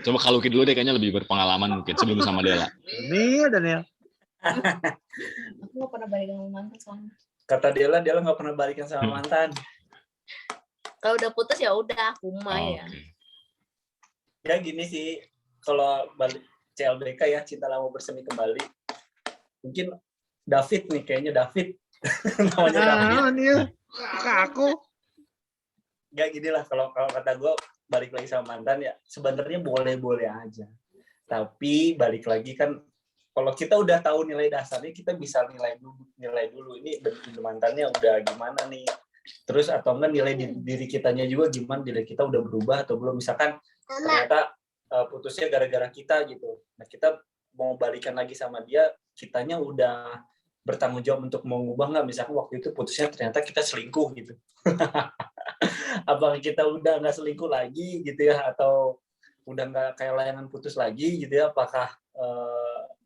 Coba kalau Lucky dulu deh, kayaknya lebih berpengalaman mungkin sebelum sama Dela. Daniel. Aku nggak pernah balikan sama mantan soalnya. Kata Dela nggak pernah balikan sama mantan. Kalau udah putus ya udah, aku mah ya. Ya gini sih, kalau balik CLBK ya, cinta lama bersemi kembali. Mungkin David nih, kayaknya David. Namanya David. Aku. Gak gini lah, kalau kata gue balik lagi sama mantan ya, sebenarnya boleh-boleh aja. Tapi balik lagi kan, kalau kita udah tahu nilai dasarnya, kita bisa nilai dulu. Ini mantannya udah gimana nih. Terus atau enggak nilai diri kitanya juga gimana, diri kita udah berubah atau belum. Misalkan ternyata putusnya gara-gara kita gitu. Nah, kita mau balikan lagi sama dia, kitanya udah bertanggung jawab untuk mau ngubah nggak? Misalkan waktu itu putusnya ternyata kita selingkuh gitu. Apakah kita udah nggak selingkuh lagi gitu ya? Atau udah nggak kayak layangan putus lagi gitu ya? Apakah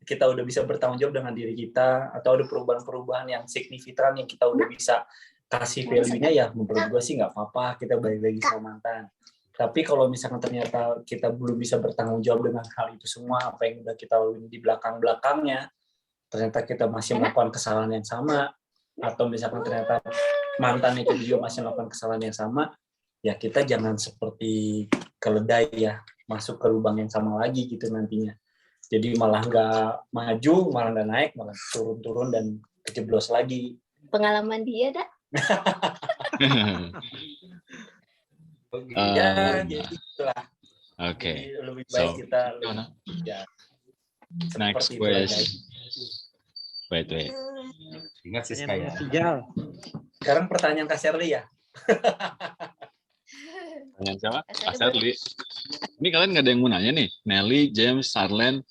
kita udah bisa bertanggung jawab dengan diri kita? Atau ada perubahan-perubahan yang signifikan yang kita udah bisa kasih value-nya? Ya menurut gue sih nggak apa-apa kita balik lagi sama mantan. Tapi kalau misalkan ternyata kita belum bisa bertanggung jawab dengan hal itu semua, apa yang udah kita lalui di belakang-belakangnya, ternyata kita masih melakukan kesalahan yang sama, atau misalkan ternyata mantan itu juga masih melakukan kesalahan yang sama, ya kita jangan seperti keledai ya, masuk ke lubang yang sama lagi gitu nantinya. Jadi malah nggak maju, malah nggak naik, malah turun-turun dan kejeblos lagi. Pengalaman dia dah. Ya, jadi itulah. Oke. Jadi lebih baik So, kita gimana? ya, Next seperti itu aja. question. Wait. Ingat Siska ya. Sijal. Sekarang pertanyaan Kak Sherly ya. Pertanyaan siapa? Kak Kak Sherly Sherly. Ini kalian nggak ada yang mau nanya nih? Nelly, James, Sarlen,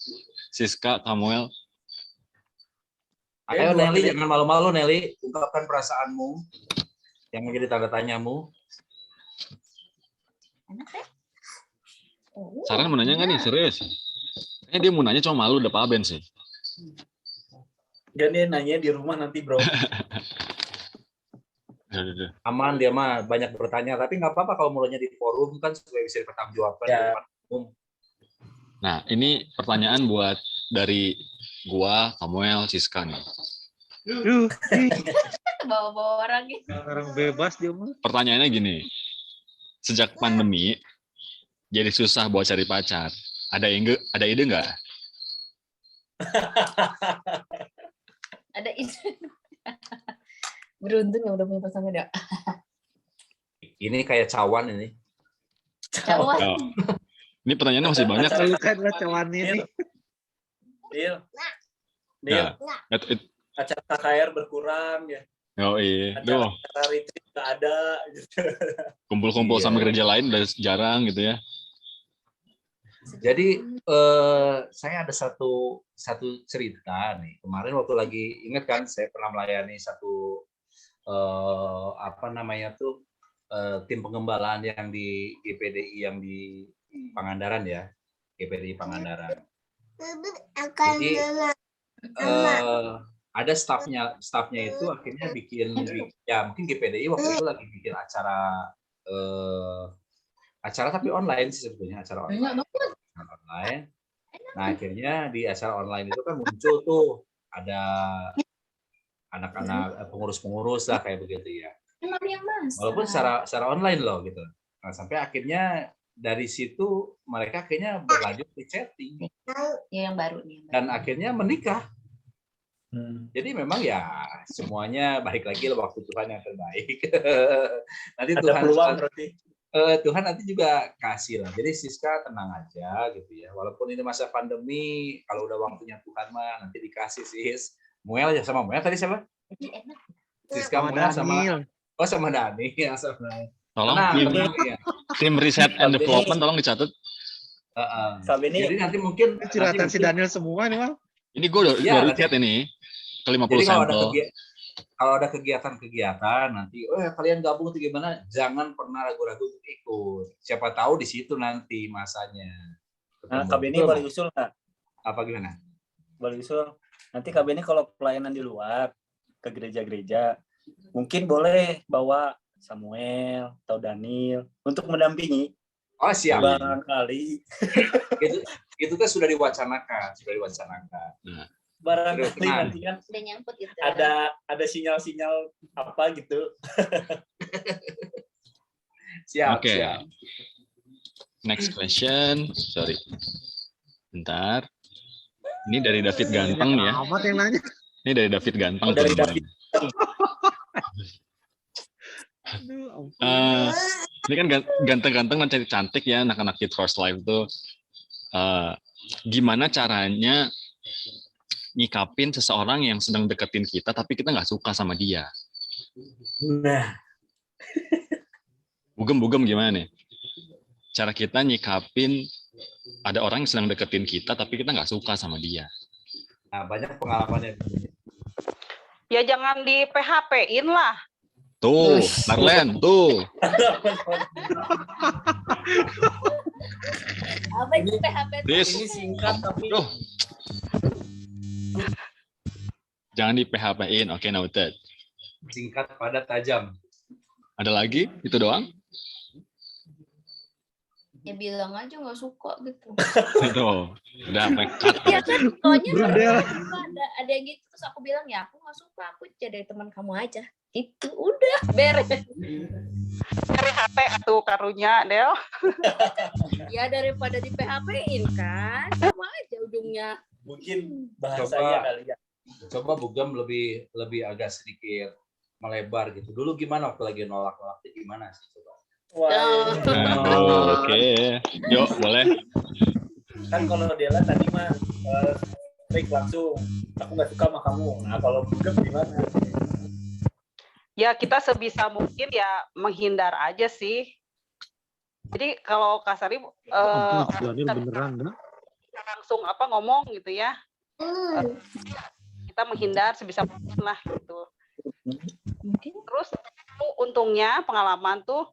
Siska, Samuel. Ayo Nelly, jangan malu-malu Nelly, ungkapkan perasaanmu yang menjadi tanda tanyamu. Enak ya? Sarlen mau nanya nggak nih? Serius? Dia mau nanya cuma malu udah Pak Ben sih. Dan dia nanya di rumah nanti bro. Udah. Aman dia mah banyak bertanya, tapi nggak apa-apa kalau mulanya di forum kan supaya bisa dipertanggungjawabkan di Ya. depan umum. Nah, ini pertanyaan buat dari gua, Samuel, Siska nih. Bawa-bawa orang gitu. Orang bebas dia mah. Pertanyaannya gini. Sejak pandemi jadi susah buat cari pacar. Ada ide nggak? Ada ide. Beruntung ya udah punya pasangan ya. Ini kayak cawan ini. Cawan. Oh. Ini pertanyaannya masih banyak. Lu kan lah cawan ini. Deal. Ya. Acara KKR berkurang ya. Oh iya. Duh, Acara retreat nggak ada. Gitu. kumpul-kumpul Iya. sama gereja lain udah jarang gitu ya. Jadi saya ada satu cerita nih. Kemarin waktu lagi ingat kan saya pernah melayani satu tim pengembalaan yang di GPDI yang di Pangandaran ya, GPDI Pangandaran. Jadi ada stafnya itu akhirnya bikin ya mungkin GPDI waktu itu lagi bikin acara tapi online sih sebetulnya acara online. Nah akhirnya di acara online itu kan muncul tuh ada anak-anak pengurus-pengurus lah kayak begitu ya. Walaupun secara online loh gitu. Nah sampai akhirnya dari situ mereka akhirnya berlanjut di chatting. Ya yang baru nih. Dan akhirnya menikah. Jadi memang ya semuanya balik lagi lah waktu Tuhan yang terbaik. Nanti Ada peluang berarti. Tuhan nanti juga kasih lah. Jadi Siska tenang aja gitu ya. Walaupun ini masa pandemi, kalau udah waktunya Tuhan mah nanti dikasih sis. Muel ya sama Muel tadi siapa? Siska Muel sama Dani ya sama. Tolong Tenang, ya. tim riset and development tolong dicatat. Jadi nanti mungkin Curhatan si Daniel semua nih Mal. Ini gue udah riset ini ke 50 jadi sampel. kalau ada kegiatan nanti, kalian gabung tuh gimana? Jangan pernah ragu-ragu untuk ikut. Siapa tahu di situ nanti masanya. Nah, KBN boleh usul nggak? Apa gimana? Boleh usul. Nanti KBN kalau pelayanan di luar ke gereja-gereja, mungkin boleh bawa Samuel atau Daniel untuk mendampingi. Oh siap. Barangkali. itu kan sudah diwacanakan. Barangkali nanti kan Udah nyangkut gitu. ada sinyal-sinyal apa gitu. Siap. Oke. Next question. Sorry. Bentar. Ini dari David Ganteng ya. Amat yang nanya. Ini dari David Ganteng. Oh, dari teman-teman. Ini kan ganteng-ganteng dan cantik ya anak-anak Kid First Life tuh. Gimana caranya nyikapin seseorang yang sedang deketin kita tapi kita nggak suka sama dia? Nah, Bugem gimana nih? Cara kita nyikapin ada orang yang sedang deketin kita tapi kita nggak suka sama dia. Nah, banyak pengalamannya. Ya jangan di PHP-in lah. Tuh, Marlen, tuh. Apa itu PHP? This. ini singkat tapi Tuh. Jangan di PHP-in. Oke, noted. Singkat, padat, tajam. Ada lagi? Itu doang? Ya bilang aja nggak suka gitu. Itu. Udah, cut. Ya kan, soalnya Berdel. ada yang gitu terus aku bilang ya aku nggak suka, aku jadi teman kamu aja. Itu udah beres. Cari HP tuh karunya, Del. Ya daripada di PHP-in kan, sama aja ujungnya. mungkin bahasanya kali ya. Coba Bu Gem lebih agak sedikit melebar gitu. Dulu gimana waktu lagi nolak-nolak itu gimana sih coba? Oh, oke. Yuk, boleh. Kan kalau Dela tadi mah straight langsung, aku nggak suka sama kamu. Nah kalau Bugem gimana? Ya kita sebisa mungkin ya menghindar aja sih. Jadi kalau Kasari Ampun, Daniel beneran, dah. langsung ngomong gitu ya. Kita menghindar sebisa mungkin lah gitu. Terus untungnya pengalaman tuh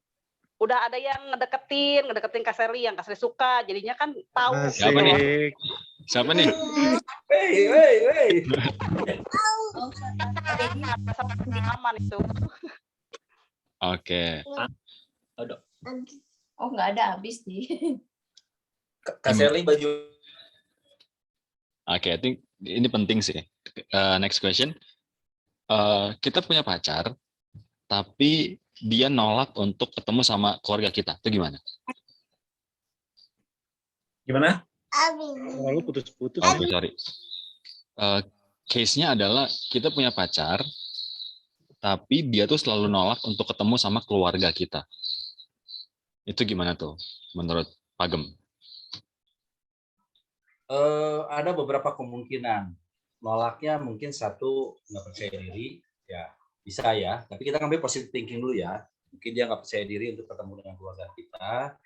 udah ada yang ngedeketin Kak Sherly, yang Kak Sherly suka, jadinya kan tahu. Siapa nih? Asik. Siapa nih? Hey. Jadi aman itu. Oke. Oh nggak ada habis nih. Kak Sherly baju. Oke, I think ini penting sih. Next question. Kita punya pacar, tapi dia nolak untuk ketemu sama keluarga kita. Itu gimana? Gimana? Lalu putus-putus. Oh, sorry. Case-nya adalah kita punya pacar, tapi dia tuh selalu nolak untuk ketemu sama keluarga kita. Itu gimana tuh menurut Pak Gem? Ada beberapa kemungkinan. Nolaknya mungkin satu nggak percaya diri, ya bisa ya. Tapi kita ambil positive thinking dulu ya. Mungkin dia nggak percaya diri untuk ketemu dengan keluarga kita,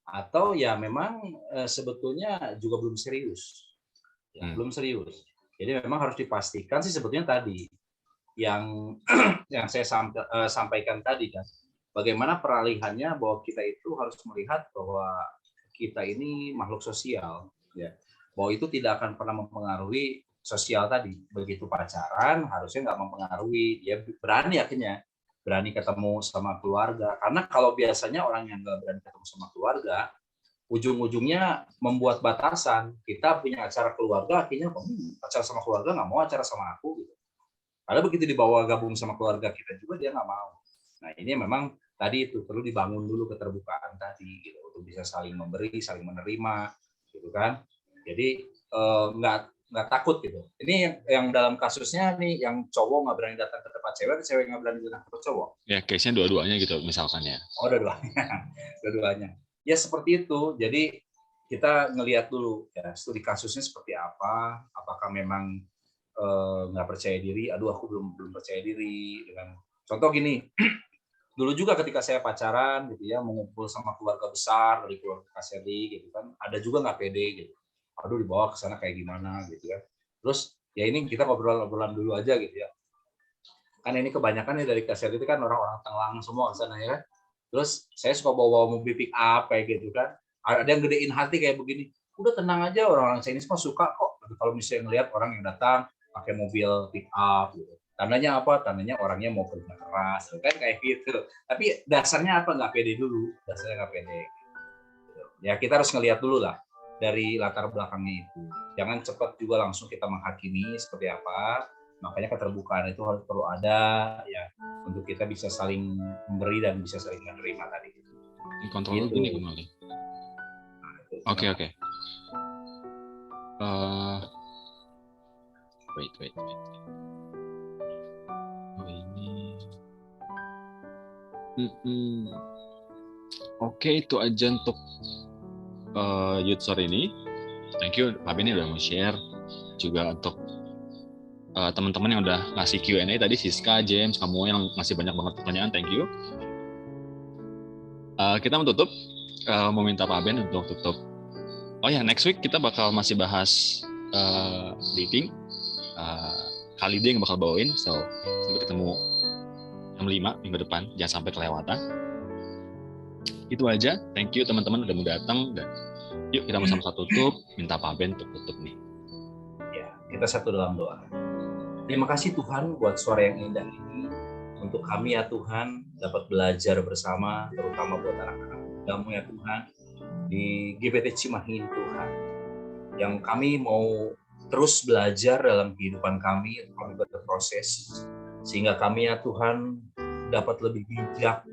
atau ya memang sebetulnya juga belum serius, ya, belum serius. Jadi memang harus dipastikan sih sebetulnya tadi yang yang saya sampaikan tadi kan, bagaimana peralihannya bahwa kita itu harus melihat bahwa kita ini makhluk sosial, ya, bahwa itu tidak akan pernah mempengaruhi sosial tadi. Begitu pacaran harusnya nggak mempengaruhi, dia berani akhirnya berani ketemu sama keluarga. Karena kalau biasanya orang yang nggak berani ketemu sama keluarga, ujung-ujungnya membuat batasan. Kita punya acara keluarga, akhirnya acara sama keluarga nggak mau acara sama aku gitu. Padahal begitu dibawa gabung sama keluarga kita juga dia nggak mau. Nah ini memang tadi itu perlu dibangun dulu keterbukaan tadi gitu, untuk bisa saling memberi, saling menerima gitu kan. Jadi nggak takut gitu. Ini yang dalam kasusnya nih, yang cowok nggak berani datang ke tempat cewek, cewek nggak berani datang ke cowok. Ya, case-nya dua-duanya gitu misalkan ya. Oh, dua-duanya. Ya seperti itu. Jadi kita ngelihat dulu ya studi kasusnya seperti apa. Apakah memang nggak percaya diri? Aduh, aku belum percaya diri. Dengan contoh gini, dulu juga ketika saya pacaran gitu ya, mengumpul sama keluarga besar dari keluarga Kak Sherly gitu kan, ada juga nggak pede gitu. Aduh, dibawa ke sana kayak gimana gitu kan. Terus ya ini kita ngobrol-ngobrolan dulu aja gitu ya. Kan ini kebanyakan dari Kak Sherly itu kan orang-orang Tangerang semua ke sana ya. Terus saya suka bawa mobil pick up kayak gitu kan. Ada yang gedein hati kayak begini. Udah tenang aja, orang-orang Chinese mah suka kok. Kalau misalnya ngelihat orang yang datang pakai mobil pick up gitu. Tandanya apa? Tandanya orangnya mau kerja keras, kan kayak gitu. Tapi dasarnya apa? Nggak pede dulu. Dasarnya nggak pede. Ya kita harus ngelihat dulu lah dari latar belakangnya itu. Jangan cepat juga langsung kita menghakimi seperti apa. Makanya keterbukaan itu harus perlu ada ya, untuk kita bisa saling memberi dan bisa saling menerima tadi. Ini kontrol dulu nih kembali. Oke. Wait. Oh ini. Oke, itu aja untuk youth sore ini. Thank you Pak Beni udah mau share, juga untuk teman-teman yang udah ngasih Q&A tadi, Siska, James, kamu yang masih banyak banget pertanyaan, thank you. Kita mau tutup, mau minta Pak Ben untuk tutup. Oh ya, next week kita bakal masih bahas dating. Kali dia yang bakal bawain, so sampai ketemu jam 5 minggu depan, jangan sampai kelewatan. Itu aja, thank you teman-teman udah mau datang, dan yuk kita sama-sama tutup, minta Pak Ben untuk tutup nih. Ya, kita satu dalam doa. Terima kasih Tuhan buat sore yang indah ini. Untuk kami ya Tuhan, dapat belajar bersama, terutama buat anak-anak mudamu ya Tuhan, di GBT Cimahi Tuhan. Yang kami mau terus belajar dalam kehidupan kami berproses. Sehingga kami ya Tuhan, dapat lebih bijak.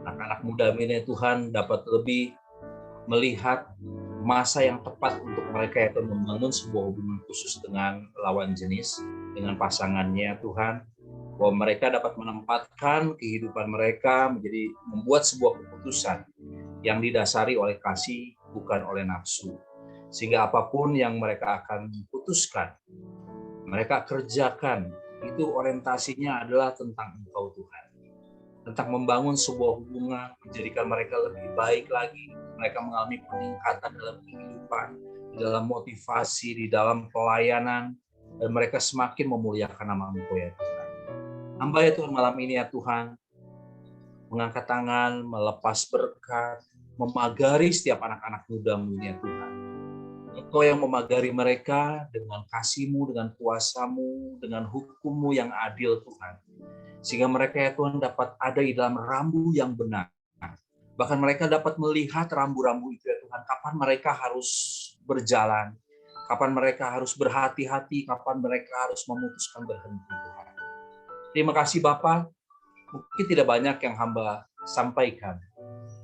Anak-anak muda ini ya Tuhan, dapat lebih melihat masa yang tepat untuk mereka itu membangun sebuah hubungan khusus dengan lawan jenis, dengan pasangannya Tuhan, bahwa mereka dapat menempatkan kehidupan mereka menjadi membuat sebuah keputusan yang didasari oleh kasih, bukan oleh nafsu. Sehingga apapun yang mereka akan putuskan, mereka kerjakan, itu orientasinya adalah tentang Engkau Tuhan. Tentang membangun sebuah hubungan, menjadikan mereka lebih baik lagi, mereka mengalami peningkatan dalam kehidupan, di dalam motivasi, di dalam pelayanan, dan mereka semakin memuliakan nama Engkau ya Tuhan. Hamba ya Tuhan malam ini ya Tuhan, mengangkat tangan, melepas berkat, memagari setiap anak-anak muda-Mu ya Tuhan. Engkau yang memagari mereka dengan kasih-Mu, dengan kuasa-Mu, dengan hukum-Mu yang adil Tuhan. Sehingga mereka ya Tuhan dapat ada di dalam rambu yang benar. Bahkan mereka dapat melihat rambu-rambu itu ya Tuhan, kapan mereka harus berjalan, kapan mereka harus berhati-hati, kapan mereka harus memutuskan berhenti Tuhan. Terima kasih Bapa, mungkin tidak banyak yang hamba sampaikan,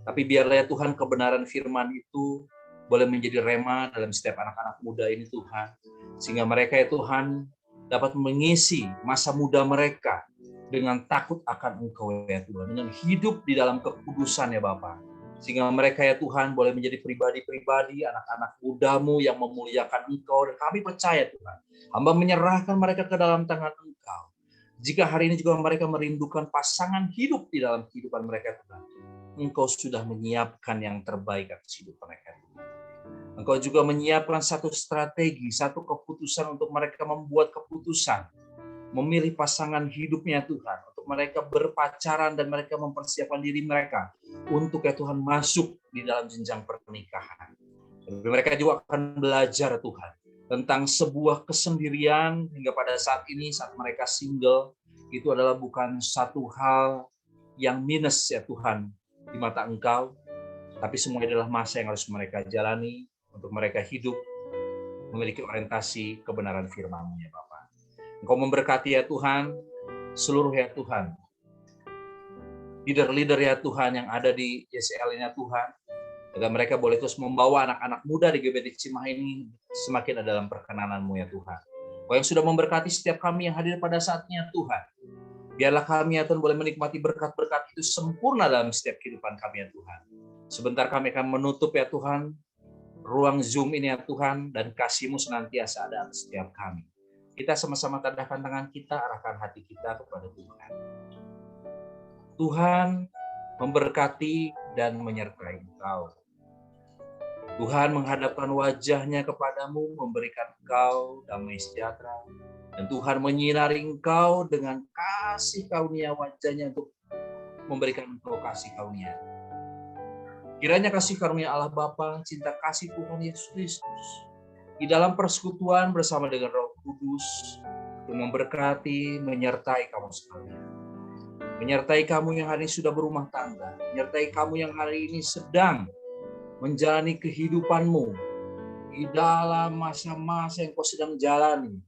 tapi biarlah ya Tuhan kebenaran firman itu boleh menjadi rema dalam setiap anak-anak muda ini Tuhan. Sehingga mereka ya Tuhan dapat mengisi masa muda mereka dengan takut akan Engkau ya Tuhan, dengan hidup di dalam kekudusan ya Bapa. Sehingga mereka ya Tuhan boleh menjadi pribadi-pribadi, anak-anak muda-Mu yang memuliakan Engkau. Dan kami percaya Tuhan, hamba menyerahkan mereka ke dalam tangan Engkau. Jika hari ini juga mereka merindukan pasangan hidup di dalam kehidupan mereka Tuhan, Engkau sudah menyiapkan yang terbaik atas hidup mereka. Engkau juga menyiapkan satu strategi, satu keputusan untuk mereka membuat keputusan, memilih pasangan hidupnya Tuhan, untuk mereka berpacaran dan mereka mempersiapkan diri mereka untuk ya Tuhan masuk di dalam jenjang pernikahan. Dan mereka juga akan belajar Tuhan tentang sebuah kesendirian hingga pada saat ini saat mereka single, itu adalah bukan satu hal yang minus ya Tuhan di mata Engkau, tapi semua adalah masa yang harus mereka jalani untuk mereka hidup memiliki orientasi kebenaran firman-Mu ya Bapak. Engkau memberkati ya Tuhan, seluruh ya Tuhan, leader-leader ya Tuhan yang ada di YCL-nya Tuhan, agar mereka boleh terus membawa anak-anak muda di GBT Cimahi ini semakin ada dalam perkenanan-Mu ya Tuhan. Kau yang sudah memberkati setiap kami yang hadir pada saatnya Tuhan, biarlah kami ya Tuhan boleh menikmati berkat-berkat itu sempurna dalam setiap kehidupan kami ya Tuhan. Sebentar kami akan menutup ya Tuhan, ruang Zoom ini ya Tuhan, dan kasih-Mu senantiasa ada atas setiap kami. Kita sama-sama tadahkan tangan kita, arahkan hati kita kepada Tuhan. Tuhan memberkati dan menyertai Engkau. Tuhan menghadapkan wajah-Nya kepadamu, memberikan Engkau damai sejahtera. Dan Tuhan menyinari Engkau dengan kasih karunia wajah-Nya untuk memberikan Engkau kasih karunia. Kiranya kasih karunia Allah Bapa, cinta kasih Tuhan Yesus Kristus, di dalam persekutuan bersama dengan Roh Kudus, untuk memberkati, menyertai kamu sekalian. Menyertai kamu yang hari ini sudah berumah tangga, menyertai kamu yang hari ini sedang menjalani kehidupanmu di dalam masa-masa yang kau sedang jalani.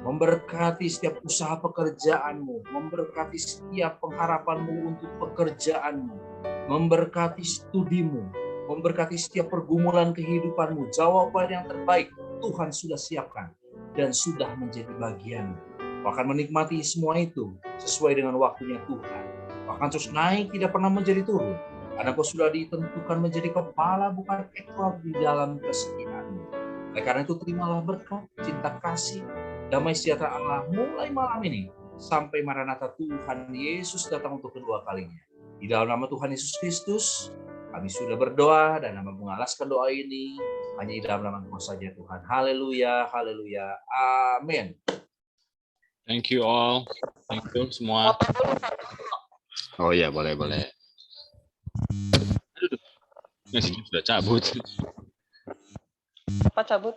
Memberkati setiap usaha pekerjaanmu, memberkati setiap pengharapanmu untuk pekerjaanmu, memberkati studimu, memberkati setiap pergumulan kehidupanmu. Jawaban yang terbaik Tuhan sudah siapkan dan sudah menjadi bagian. Kau akan menikmati semua itu sesuai dengan waktunya Tuhan. Bahkan terus naik, tidak pernah menjadi turun. Karena kau sudah ditentukan menjadi kepala bukan ekor di dalam kesetiaanmu. Oleh karena itu terimalah berkat, cinta kasih, damai sejahtera Allah mulai malam ini sampai Maranatha Tuhan Yesus datang untuk kedua kalinya. Di dalam nama Tuhan Yesus Kristus, kami sudah berdoa dan kami mengalaskan doa ini hanya di dalam nama Engkau saja Tuhan. Haleluya, haleluya, amin. Thank you all. Thank you semua. Oh iya, boleh. Nah, sini sudah cabut. Apa cabut?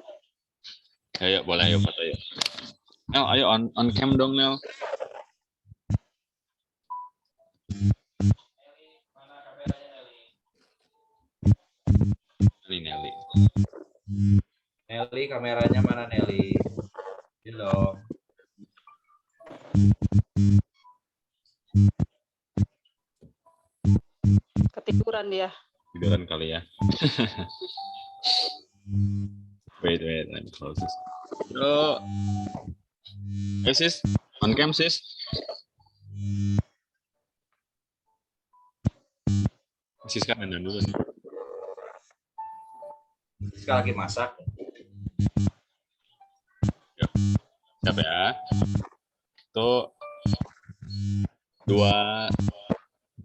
Ayo, boleh, ayo, Pak. Ayo. Nel, ayo on cam dong, Nel. Nelly. Nelly, kameranya mana Nelly? Halo. Ketiduran dia. Tiduran kali ya. Wait, let me close this. So, hey sis, on cam sis. Siska main dulu nih. Sekali lagi masak. Siap ya. Tuh 2,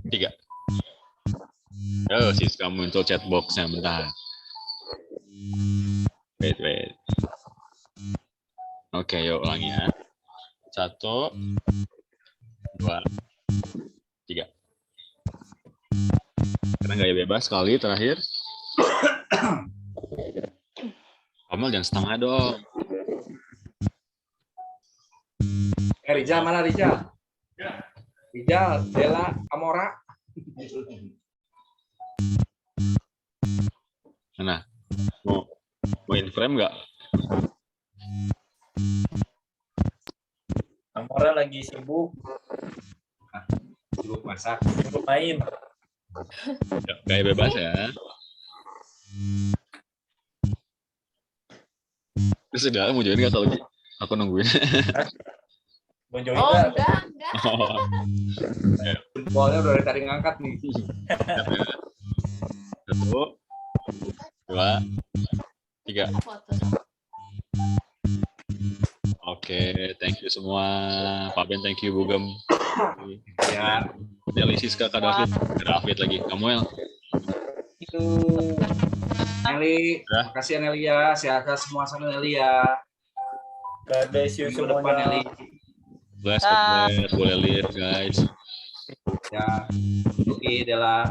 3. Oh, Siska muncul chatboxnya bentar. Wait. Oke, yuk ulangi ya. 1, 2, 3. Karena gaya bebas sekali terakhir. Kamal jangan setengah dong. Rijal mana Rijal? Rijal, Dela, Amora. Nah, mau in frame nggak? Amora lagi sibuk Masak. main. Gaya bebas ya. Terus udah mau join nggak atau lagi? Aku nungguin. Mau join Oh, nggak? enggak. Oh, Jempolnya udah dari tadi ngangkat nih. 1, 2, 3. Foto. Oke, thank you semua. Pak Ben, thank you Bugem. Ya, Delisis Kak David. David lagi. Kamu yang itu. Nelly, Ya. makasih ya Nelly ya. Sehat semua sama Nelly ya. God bless you Minggu depan Nelly. semuanya. bless, boleh live guys. Ya, oke Dela.